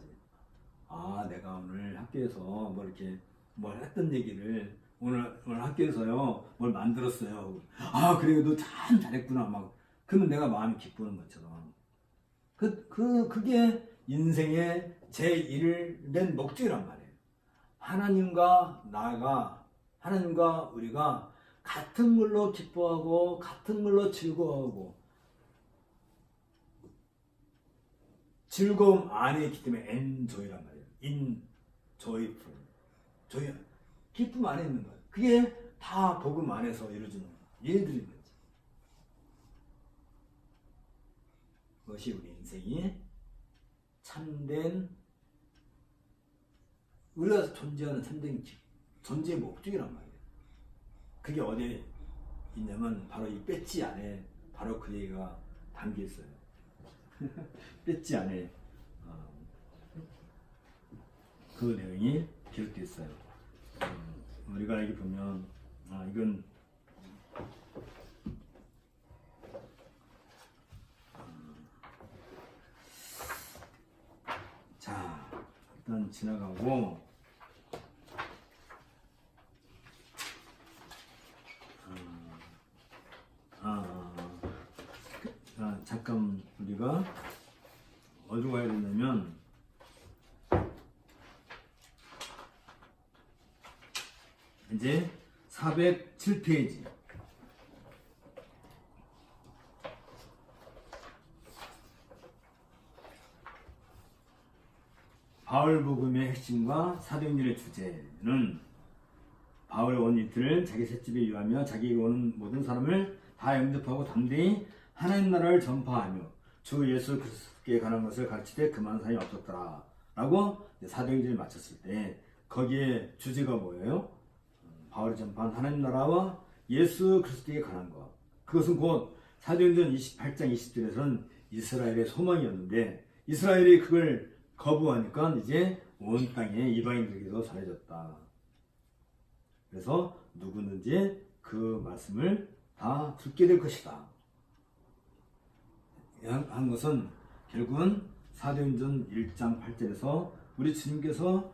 아, 내가 오늘 학교에서 뭐 이렇게 뭘 했던 얘기를 오늘 학교에서요 뭘 만들었어요. 아, 그래 너 참 잘했구나. 막 그러면 내가 마음이 기쁘는 것처럼 그게 인생의 제1된 목적이란 말이에요. 하나님과 우리가 같은 걸로 기뻐하고 같은 걸로 즐거워하고 즐거움 안에 있기 때문에 enjoy란 말이에요. enjoyful. 기쁨 안에 있는 거예요. 그게 다 복음 안에서 이루어지는 얘들인 거지. 그것이 우리 인생이 참된 우리가 존재하는 참된 존재의 목적이란 말이에요. 그게 어디에 있냐면 바로 이 배지 안에 바로 그 얘기가 담겨 있어요. 배지 안에 그 내용이 기록되어 있어요. 우리가 여기 보면 이건 자 일단 지나가고 잠깐 우리가 어디로 가야 되냐면 이제 407페이지 바울복음의 핵심과 사도행전의 주제는 바울의 온 이틀을 자기 셋집에 유하며 자기에게 오는 모든 사람을 다 영접하고 담대히 하나님 나라를 전파하며 주 예수 그리스도께 관한 것을 가르치되 그만한 사람이 없었더라 라고 사도행전을 마쳤을 때 거기에 주제가 뭐예요? 바울이 전파한 하나님 나라와 예수 그리스도에 관한 것. 그것은 곧 사도행전 28장 20절에서는 이스라엘의 소망이었는데 이스라엘이 그걸 거부하니까 이제 온 땅에 이방인들에게도 전해졌다. 그래서 누구든지 그 말씀을 다 듣게 될 것이다. 한 것은 결국은 사도행전 1장 8절에서 우리 주님께서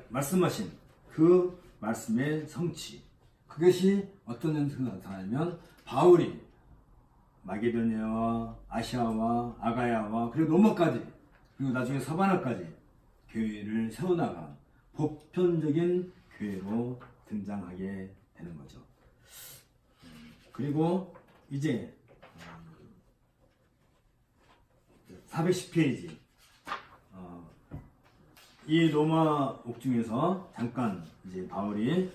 말씀하신 그 말씀의 성취. 그것이 어떤 형태로 나타나냐면 바울이 마게도냐와 아시아와 아가야와 그리고 로마까지 그리고 나중에 서바나까지 교회를 세워나간 보편적인 교회로 등장하게 되는 거죠. 그리고 이제 410페이지 이 로마 옥중에서 잠깐 이제 바울이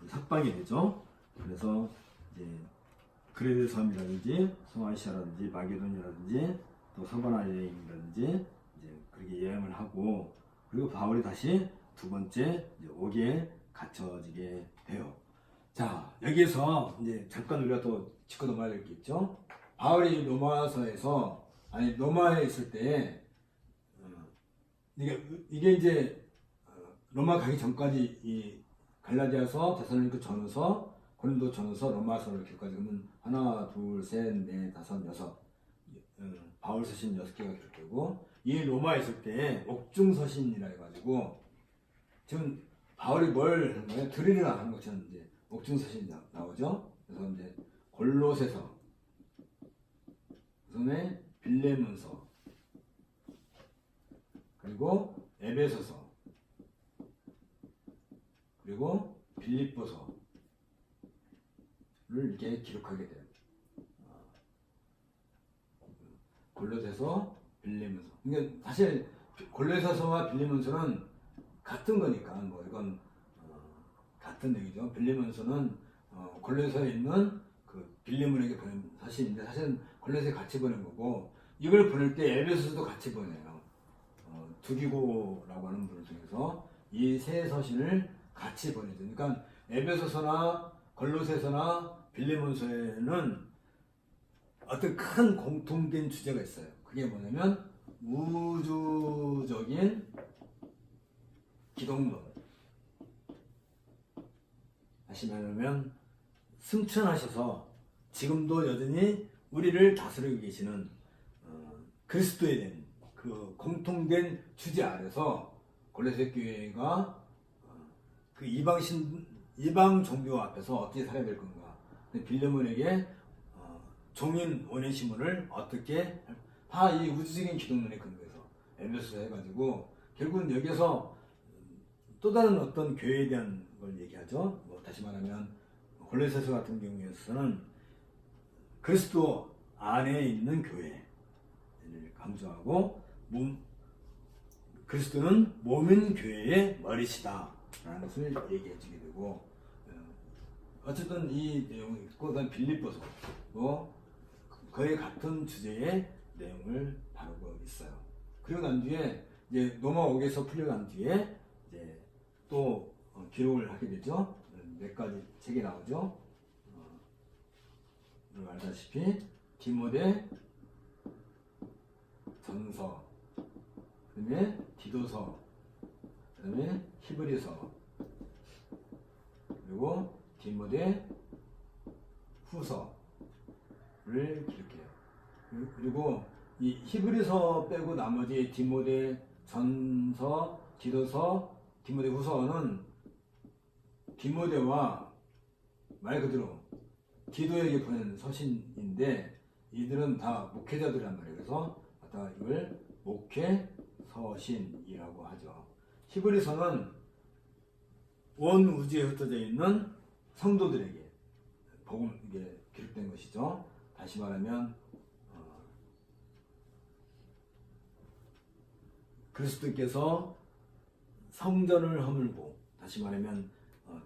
석방이 되죠. 그래서 이제 그레데 섬이라든지 소아시아라든지 마게도니아라든지 또 서바나 여행이라든지 이제 그렇게 여행을 하고 그리고 바울이 다시 두 번째 이제 옥에 갇혀지게 돼요. 자, 여기에서 이제 잠깐 우리가 또 짚고 넘어가야 될 게 있죠. 바울이 로마에 있을 때 이게 이제 로마 가기 전까지 이 갈라디아서, 데살로니가 전후서, 고린도 전후서, 로마서를 기록하지. 그러면 하나, 둘, 셋, 넷, 다섯, 여섯 바울 서신 6개가 기록되고 이 로마에 있을 때 옥중 서신이라 해가지고 지금 바울이 뭘 하는 거예요? 들으리라 하는 것처럼 이제 옥중 서신이 나오죠. 그래서 이제 골로새서, 그다음에 빌레몬서, 그리고 에베소서, 그리고 빌립보서를 이렇게 기록하게 돼요. 골로새서, 빌레몬서. 그러니까 사실 골로새서와 빌레몬서는 같은 거니까 뭐 이건 같은 얘기죠. 빌레몬서는 골로새에 있는 그 빌레몬에게 보낸 사실인데 사실은 골로새에 같이 보낸 거고 이걸 보낼 때 에베소서도 같이 보내요. 두기고라고 하는 분을 통해서 이 세 서신을 같이 보내죠. 그러니까 에베소서나 골로새서나 빌레몬서에는 어떤 큰 공통된 주제가 있어요. 그게 뭐냐면 우주적인 기독론. 다시 말하면 승천하셔서 지금도 여전히 우리를 다스리고 계시는 그리스도에 대한 그 공통된 주제 아래서 골로새 교회가 그 이방 종교 앞에서 어떻게 살아야 될 건가. 빌레몬에게 종인 오네시모를 어떻게 다 이 우주적인 기독론에 근거해서 에베소서 해가지고 결국은 여기서 또 다른 어떤 교회에 대한 걸 얘기하죠. 뭐 다시 말하면 골로새서 같은 경우에서는 그리스도 안에 있는 교회를 강조하고 그리스도는 몸인 교회의 머리시다 라는 것을 얘기해 주게 되고, 어쨌든 이 내용이 있고, 그다음 빌립보서 뭐 거의 같은 주제의 내용을 다루고 있어요. 그리고 난 뒤에 이제 로마 5개서 풀려난 뒤에 이제 또 기록을 하게 되죠. 몇 가지 책이 나오죠. 알다시피 디모데 전서, 그다음에 디도서, 그다음에 히브리서, 그리고 디모데 후서를 기록해요. 그리고 이 히브리서 빼고 나머지 디모데 전서, 디도서, 디모데 후서는 디모데와 말 그대로 디도에게 보낸 서신인데 이들은 다 목회자들이란 말이에요. 그래서 다 이걸 목회 서신이라고 하죠. 히브리서는 온 우주에 흩어져 있는 성도들에게 복음 이게 기록된 것이죠. 다시 말하면 그리스도께서 성전을 허물고, 다시 말하면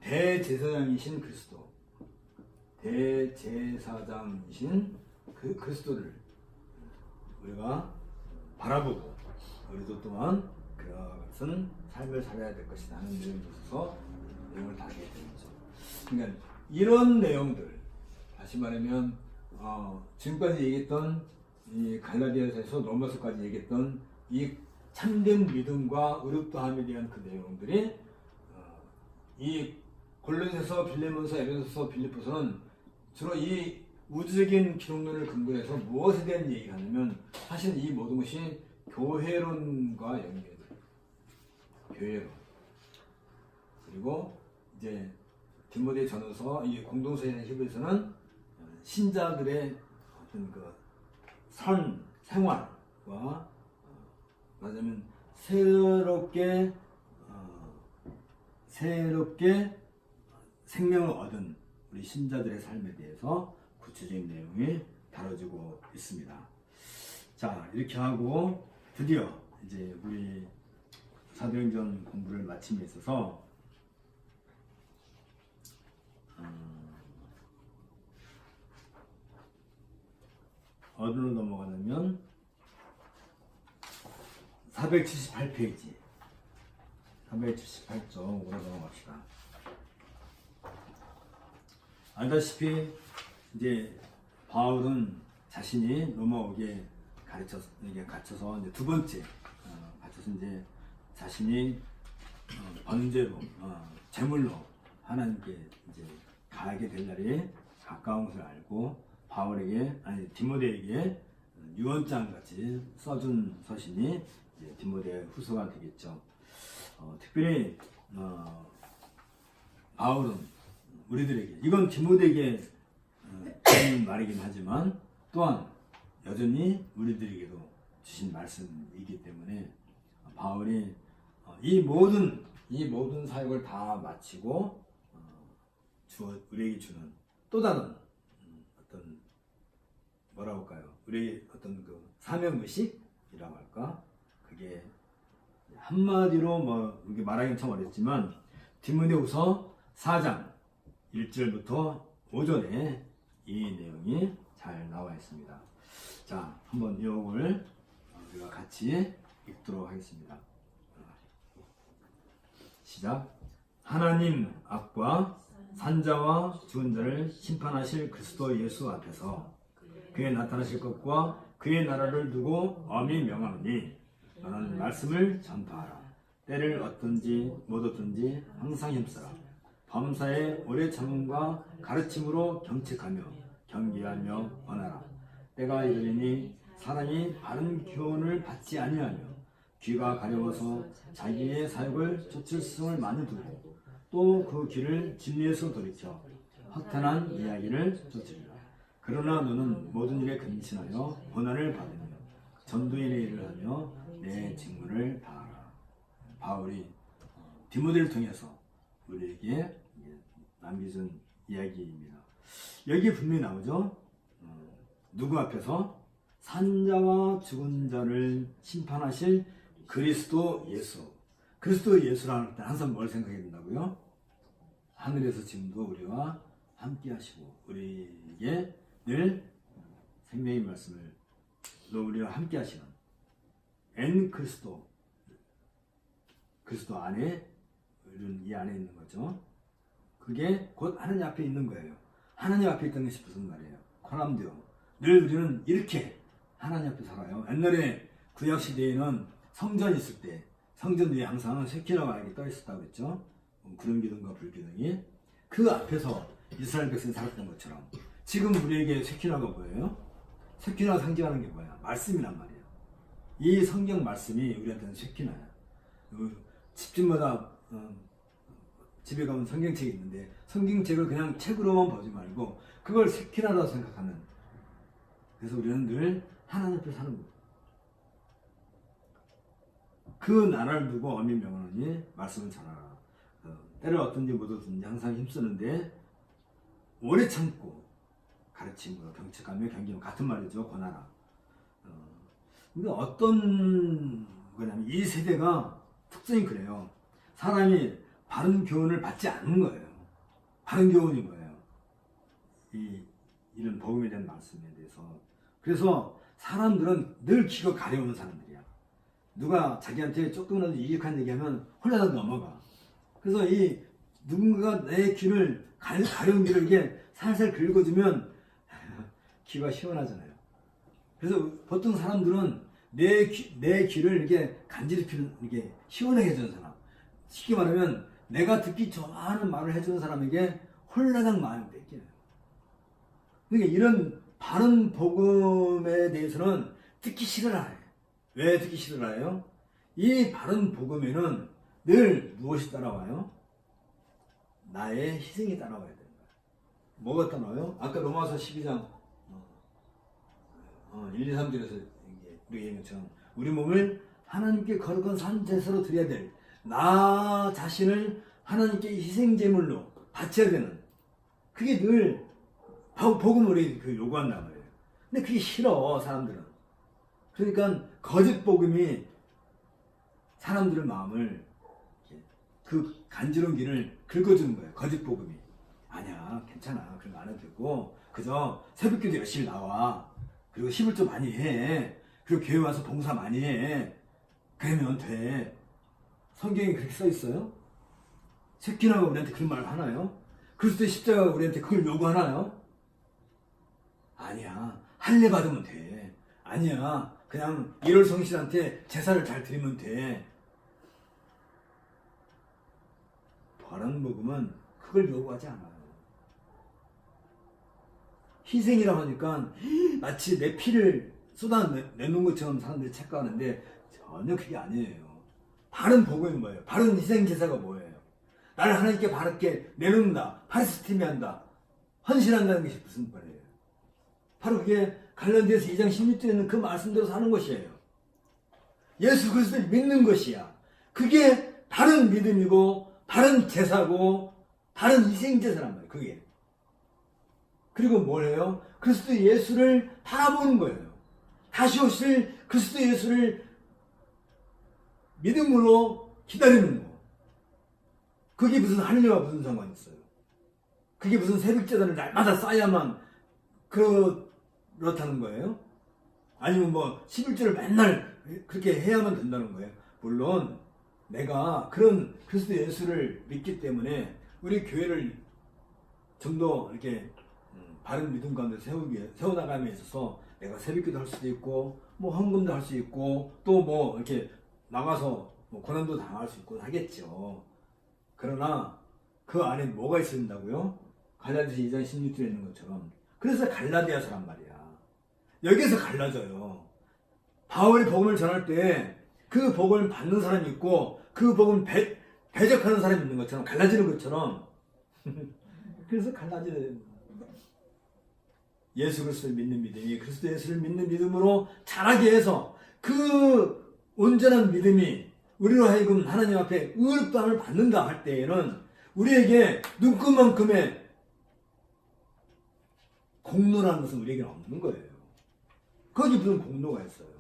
대제사장이신 그리스도, 대제사장이신 그 그리스도를 우리가 바라보고 우리도 또한 그것은 삶을 살아야 될 것이다 하는 내용에 있어서 내용을 다루게 되는 거죠. 그러니까 이런 내용들, 다시 말하면 지금까지 얘기했던 이 갈라디아서에서 로마서까지 얘기했던 이 참된 믿음과 의롭다함에 대한 그 내용들이 이 골로새서, 빌레몬서, 에베소서, 빌립보서는 주로 이 우주적인 기독론을 근거해서 무엇에 대한 얘기를 하냐면 사실 이 모든 것이 교회론과 연결돼요. 교회론. 그리고 이제 디모데 전후서, 이 공동서에 대한 히브리서는 신자들의 어떤 그 생활과 말하자면 새롭게 생명을 얻은 우리 신자들의 삶에 대해서 구체적인 내용이 다뤄지고 있습니다. 자, 이렇게 하고 드디어 이제 우리 사도행전 공부를 마침에 있어서 어디로 넘어가냐면 478페이지 478쪽으로 넘어갑시다. 알다시피 이제 바울은 자신이 로마 오게 갇혀서 이제 두 번째 갇혀서 이제 자신이 번제로 제물로 하나님께 이제 가게 될 날이 가까운 것을 알고 디모데에게 유언장 같이 써준 서신이 이제 디모데 후서가 되겠죠. 특별히 바울은 우리들에게, 이건 디모데에게 하는 말이긴 하지만 또한 여전히 우리들에게도 주신 말씀이기 때문에 바울이 이 모든 사역을 다 마치고 우리에게 주는 또 다른 어떤 뭐라고 할까요? 우리의 어떤 그 사명의식이라고 할까? 그게 한마디로 뭐 이게 말하기는 참 어렵지만 디모데후서 4장 1절부터 5절에 이 내용이 잘 나와 있습니다. 자, 한번 이걸 우리가 같이 읽도록 하겠습니다. 시작. 하나님 앞과 산자와 죽은 자를 심판하실 그리스도 예수 앞에서 그의 나타나실 것과 그의 나라를 두고 엄히 명하노니 너는 말씀을 전파하라. 때를 얻든지 못 얻든지 항상 힘써라. 범사에 오래 참음과 가르침으로 경책하며 경계하며 언하라. 때가 이르리니 사람이 바른 교훈을 받지 아니하며 귀가 가려워서 자기의 사역을 좇을 수을 많이 두고 또 그 귀를 진리에서 돌이켜 허탄한 이야기를 좇으리라. 그러나 너는 모든 일에 근신하여 고난을 받으며 전도인의 일을 하며 내 직무를 다하라. 바울이 디모데를 통해서 우리에게 남겨준 이야기입니다. 여기에 분명히 나오죠. 누구 앞에서? 산자와 죽은 자를 심판하실 그리스도 예수. 그리스도 예수라는 때 항상 뭘 생각해야 된다고요? 하늘에서 지금도 우리와 함께 하시고 우리에게 늘 생명의 말씀을 우리와 함께 하시는 엔 그리스도, 그리스도 안에 우리는 이 안에 있는 거죠. 그게 곧 하나님 앞에 있는 거예요. 하나님 앞에 있다는 것이 무슨 말이에요? 코람데오. 늘 우리는 이렇게 하나님 앞에 살아요. 옛날에 구약시대에는 성전이 있을 때 성전 위에 항상 쉐키나가 이렇게 떠 있었다고 했죠. 구름기둥과 불기둥이 그 앞에서 이스라엘 백성이 살았던 것처럼 지금 우리에게 쉐키나가 뭐예요? 쉐키나가 상징하는 게 뭐야? 말씀이란 말이에요. 이 성경 말씀이 우리한테는 쉐키나야. 집집마다 집에 가면 성경책이 있는데 성경책을 그냥 책으로만 보지 말고 그걸 쉐키나라고 생각하는. 그래서 우리는 늘 하나님 앞에 사는 거예요. 그 나라를 두고 엄히 명하노니 말씀을 전하라. 때를 얻든지 못 얻든지 항상 힘쓰는데 오래 참고 가르침으로 경책하며 경계하며 같은 말이죠. 권하라. 근데 어떤 거냐면 이 세대가 특성이 그래요. 사람이 바른 교훈을 받지 않는 거예요. 바른 교훈이 뭐예요? 이런 복음에 대한 말씀에 대해서. 그래서 사람들은 늘 귀가 가려우는 사람들이야. 누가 자기한테 조금이라도 유익한 얘기하면 홀라당 넘어가. 그래서 이 누군가가 내 귀를 가려운 귀를 이게 살살 긁어주면 귀가 시원하잖아요. 그래서 보통 사람들은 내 귀를 이렇게 간지럽히는, 이게 시원하게 해주는 사람. 쉽게 말하면 내가 듣기 좋아하는 말을 해주는 사람에게 홀라당 마음이 뺏겨요. 그러니까 이런 바른 복음에 대해서는 듣기 싫어해요. 왜 듣기 싫어해요? 이 바른 복음에는 늘 무엇이 따라와요? 나의 희생이 따라와야 되는 거예요. 뭐가 따라와요? 아까 로마서 12장 1, 2, 3절에서 우리 얘기처럼 우리 몸을 하나님께 거룩한 산 제사로 드려야 될 나 자신을 하나님께 희생제물로 바쳐야 되는, 그게 늘 복음을 요구한단 말이에요. 근데 그게 싫어, 사람들은. 그러니까 거짓 복음이 사람들의 마음을, 그 간지러운 길을 긁어주는 거예요. 거짓 복음이. 아니야, 괜찮아, 그런 거 안 해도 되고 그저 새벽기도 열심히 나와, 그리고 11조 많이 해, 그리고 교회 와서 봉사 많이 해, 그러면 돼. 성경에 그렇게 써 있어요? 새끼나가 우리한테 그런 말을 하나요? 그리스도의 십자가가 우리한테 그걸 요구하나요? 아니야, 할례 받으면 돼. 아니야, 그냥 1월 성실한테 제사를 잘 드리면 돼. 바른 복음은 그걸 요구하지 않아요. 희생이라고 하니까 마치 내 피를 쏟아내는 것처럼 사람들이 착각하는데 전혀 그게 아니에요. 바른 복음이 뭐예요? 바른 희생 제사가 뭐예요? 나를 하나님께 바르게 내놓는다, 파리스티미한다, 헌신한다는 것이 무슨 말이에요? 바로 그게 갈라디아서 2장 16절에 있는 그 말씀대로 사는 것이에요. 예수 그리스도를 믿는 것이야. 그게 바른 믿음이고 바른 제사고 바른 희생 제사란 말이에요. 그게. 그리고 뭘 해요? 그리스도 예수를 바라보는 거예요. 다시 오실 그리스도 예수를 믿음으로 기다리는 거. 그게 무슨 할례와 무슨 상관이 있어요? 그게 무슨 새벽제단을 날마다 쌓아야만 그렇다는 거예요? 아니면 뭐 11조를 맨날 그렇게 해야만 된다는 거예요? 물론 내가 그런 그리스도 예수를 믿기 때문에 우리 교회를 좀 더 이렇게 바른 믿음 가운데 세워나감에 있어서 내가 새벽기도 할 수도 있고 뭐 헌금도 할 수 있고 또 뭐 이렇게 나가서 뭐 고난도 당할 수 있고 하겠죠. 그러나 그 안에 뭐가 있어야 된다고요? 갈라디아서 2장 16절에 있는 것처럼. 그래서 갈라디아서란 말이야. 여기서 갈라져요. 바울이 복음을 전할 때 그 복음을 받는 사람이 있고 그 복음을 대적하는 사람이 있는 것처럼 갈라지는 것처럼 그래서 갈라지는 예수 그리스도를 믿는 믿음이 그리스도 예수를 믿는 믿음으로 자라게 해서 그 온전한 믿음이 우리로 하여금 하나님 앞에 의롭다함을 받는다 할 때에는 우리에게 눈금만큼의 공로라는 것은 우리에게는 없는 거예요. 거기 무슨 공로가 있어요.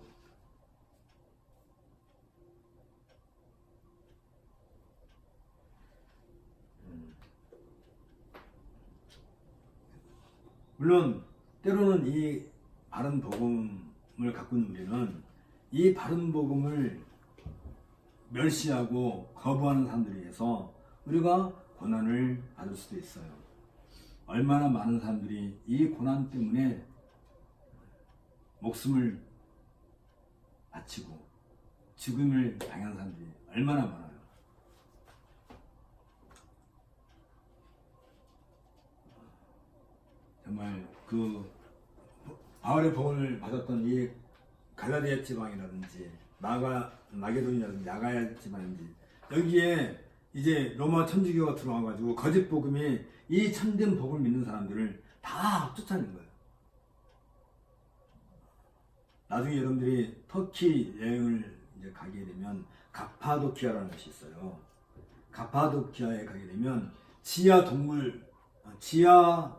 물론 때로는 이 바른 복음을 갖고 있는 우리는 이 바른 복음을 멸시하고 거부하는 사람들에 의해서 우리가 고난을 받을 수도 있어요. 얼마나 많은 사람들이 이 고난 때문에 목숨을 바치고 죽음을 당한 사람들이 얼마나 많아요. 정말 그 바울의 복음을 받았던 이 갈라디아 지방이라든지 마게도니아라든지 야가야 지방인지 여기에 이제 로마 천주교가 들어와가지고 거짓 복음이 이 참된 복음을 믿는 사람들을 다 쫓아낸 거예요. 나중에 여러분들이 터키 여행을 이제 가게 되면 가파도키아라는 곳이 있어요. 가파도키아에 가게 되면 지하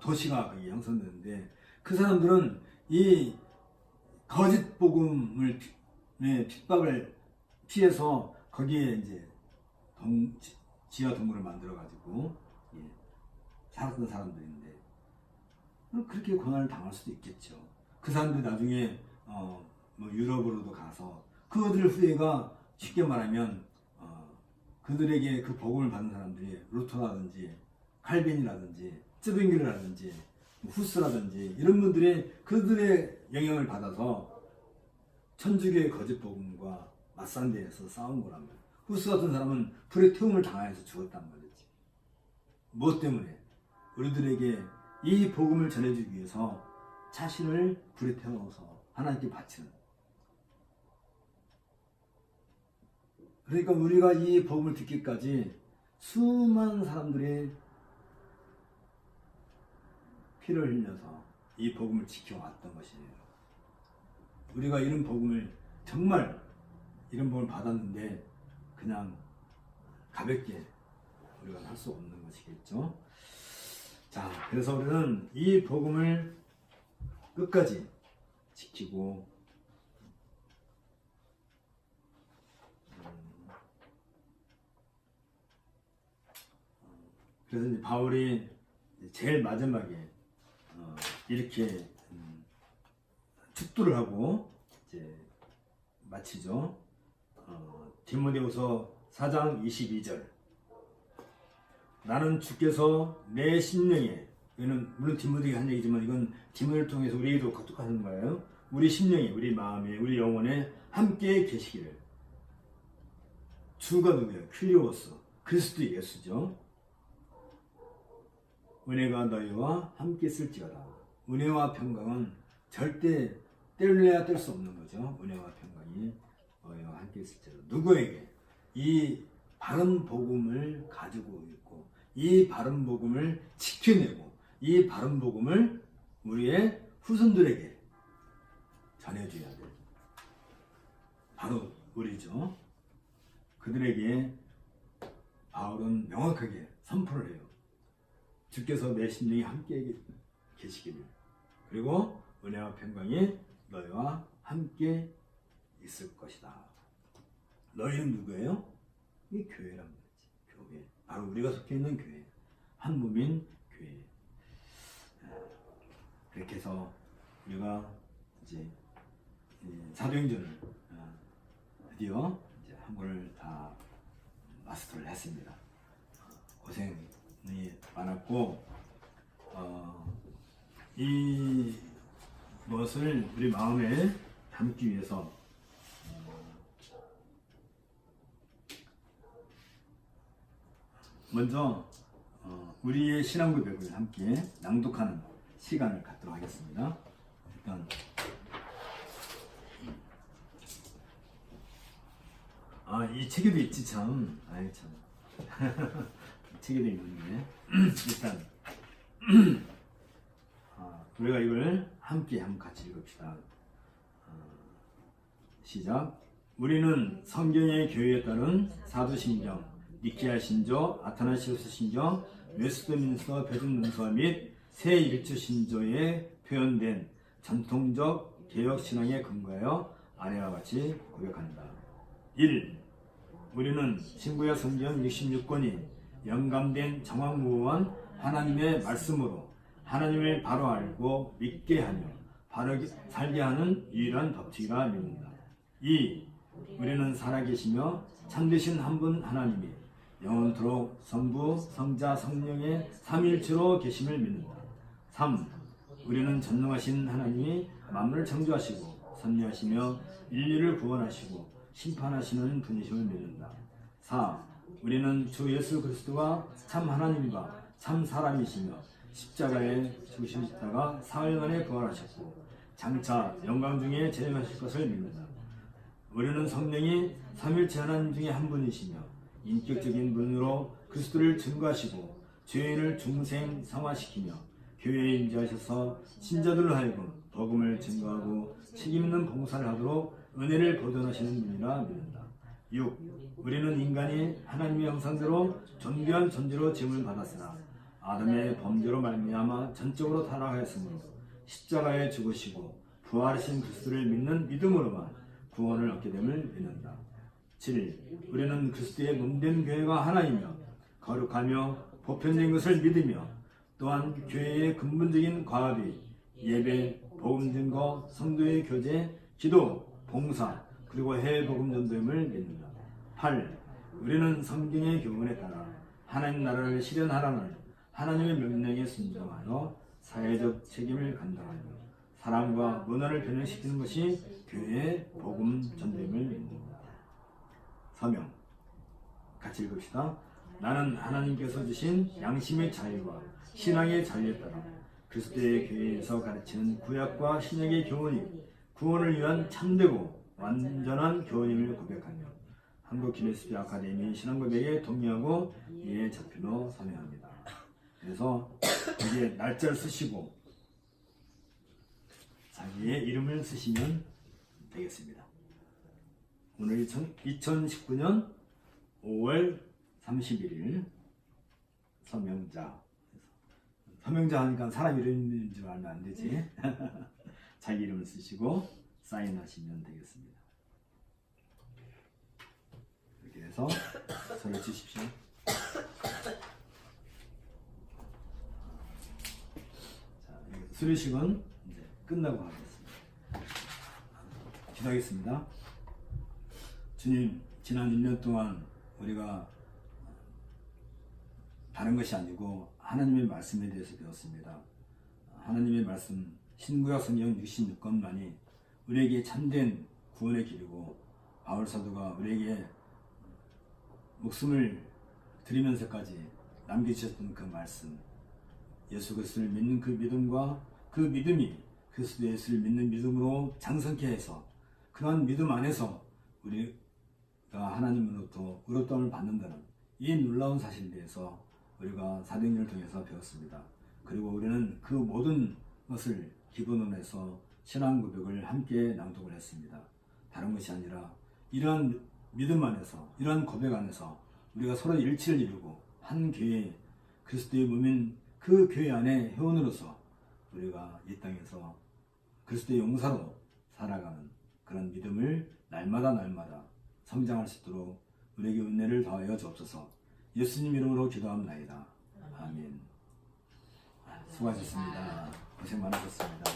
도시가 거기 형성되는데 그 사람들은 이 거짓 복음을 핍박을 피해서 거기에 이제 지하 동굴을 만들어 가지고 살았던 사람들인데 그렇게 고난을 당할 수도 있겠죠. 그 사람들이 나중에 뭐 유럽으로도 가서 그들의 후예가 쉽게 말하면 그들에게 그 복음을 받는 사람들이 루터라든지 칼빈이라든지 쯔빙기라든지 후스라든지 이런 분들이 그들의 영향을 받아서 천주교의 거짓 복음과 맞상대해서 싸운 거란 말이에요. 후스 같은 사람은 불에 태움을 당해서 죽었단 말이지. 무엇 때문에? 우리들에게 이 복음을 전해주기 위해서 자신을 불에 태워서 하나님께 바치는. 그러니까 우리가 이 복음을 듣기까지 수많은 사람들이 피를 흘려서 이 복음을 지켜왔던 것이에요. 우리가 이런 복음을 정말 이런 복음을 받았는데 그냥 가볍게 우리가 할 수 없는 것이겠죠. 자, 그래서 우리는 이 복음을 끝까지 지키고 그래서 이제 바울이 제일 마지막에 이렇게 축도를 하고 이제 마치죠. 디모데후서 4장 22절. 나는 주께서 내 심령에, 이거는 물론 디모데가 한 얘기지만 이건 디모데를 통해서 우리에게도 거듭하는 거예요. 우리 심령에, 우리 마음에, 우리 영혼에 함께 계시기를. 주가 누구예요? 큐리오스, 그리스도 예수죠. 은혜가 너희와 함께 있을지어다. 은혜와 평강은 절대 뗄래야 뗄 수 없는 거죠. 은혜와 평강이 너희와 함께 있을지어다. 누구에게? 이 바른 복음을 가지고 있고 이 바른 복음을 지켜내고 이 바른 복음을 우리의 후손들에게 전해줘야 돼. 바로 우리죠. 그들에게 바울은 명확하게 선포를 해요. 주께서 내 심령이 함께 계시기를, 그리고 은혜와 평강이 너희와 함께 있을 것이다. 너희는 누구예요? 이게 교회란 말이지. 교회. 바로 우리가 속해 있는 교회. 한 몸인 교회. 그렇게 해서 우리가 이제 사도행전을 드디어 이제 한 권을 다 마스터를 했습니다. 고생이 많았고 이 것을 우리 마음에 담기 위해서 먼저 우리의 신앙 고백을 함께 낭독하는 시간을 갖도록 하겠습니다. 일단 이 책에도 있지 참. 아이 참. 책에도 있는데 일단 우리가 이걸 함께 한번 같이 읽읍시다. 시작. 우리는 성경의 교회에 따른 사도신경, 니케아 신조, 아타나시우스 신경, 웨스트민스터 배중문서 및 새 일주 신조에 표현된 전통적 개혁 신앙에 근거하여 아래와 같이 고백한다. 1. 우리는 신구약 성경 66권이 영감된 정확무한 하나님의 말씀으로 하나님을 바로 알고 믿게 하며 바르게 살게 하는 유일한 법칙이라 믿는다. 2. 우리는 살아계시며 참되신 한 분 하나님이 영원토록 성부, 성자, 성령의 삼일체로 계심을 믿는다. 3. 우리는 전능하신 하나님이 만물을 창조하시고 섭리하시며 인류를 구원하시고 심판하시는 분이심을 믿는다. 4. 우리는 주 예수 그리스도가 참 하나님과 참 사람이시며 십자가에 죽으시다가 사흘 만에 부활하셨고 장차 영광 중에 재림하실 것을 믿는다. 우리는 성령이 삼일체 하나님 중에 한 분이시며 인격적인 분으로 그리스도를 증거하시고 죄인을 중생 성화시키며 교회에 임재하셔서 신자들로 하여금 복음을 증거하고 책임있는 봉사를 하도록 은혜를 보존하시는 분이라 믿는다. 6. 우리는 인간이 하나님의 형상대로 존귀한 존재로 지음을 받았으나 아담의 범죄로 말미암아 전적으로 타락하였으므로 십자가에 죽으시고 부활하신 그리스도를 믿는 믿음으로만 구원을 얻게 됨을 믿는다. 7. 우리는 그리스도의 몸된 교회가 하나이며 거룩하며 보편적인 것을 믿으며 또한 교회의 근본적인 과업이 예배, 복음 증거, 성도의 교제, 기도, 봉사, 그리고 해외 복음 전도임을 믿는다. 8. 우리는 성경의 교훈에 따라 하나님 나라를 실현하라는 하나님의 명령에 순종하여 사회적 책임을 감당하며 사람과 문화를 변형시키는 것이 교회의 복음 전도임을 믿는다. 서명. 같이 읽읍시다. 나는 하나님께서 주신 양심의 자유와 신앙의 자유에 따라 그리스도의 교회에서 가르치는 구약과 신약의 교훈이 구원을 위한 참되고 완전한 교훈임을 고백하며 한국 기네스비 아카데미 신앙고백에 동의하고 이에 잡히며 서명합니다. 그래서 여기에 날짜를 쓰시고 자기의 이름을 쓰시면 되겠습니다. 오늘 2019년 5월 31일 서명자. 서명자 하니까 사람 이름인 줄 알면 안 되지. 자기 이름을 쓰시고 사인하시면 되겠습니다. 이렇게 해서 손을 주십시오. 자, 여기서 수료식은 이제 끝나고 하겠습니다. 기도하겠습니다. 주님, 지난 1년 동안 우리가 다른 것이 아니고 하나님의 말씀에 대해서 배웠습니다. 하나님의 말씀 신구약 성경 66권만이 우리에게 참된 구원의 길이고 바울 사도가 우리에게 목숨을 드리면서까지 남겨주셨던 그 말씀, 예수 그리스도를 믿는 그 믿음과 그 믿음이 그리스도 예수를 믿는 믿음으로 장성케 해서 그러한 믿음 안에서 우리가 하나님으로부터 의롭다함을 받는다는 이 놀라운 사실에 대해서 우리가 사도행전을 통해서 배웠습니다. 그리고 우리는 그 모든 것을 기본으로 해서 신앙 고백을 함께 낭독을 했습니다. 다른 것이 아니라 이러한 믿음 안에서, 이러한 고백 안에서 우리가 서로 일치를 이루고 한 교회, 그리스도의 몸인 그 교회 안에 회원으로서 우리가 이 땅에서 그리스도의 용사로 살아가는 그런 믿음을 날마다 성장할 수 있도록 우리에게 은혜를 더하여 주옵소서. 예수님 이름으로 기도합나이다. 아멘. 수고하셨습니다. 고생 많으셨습니다.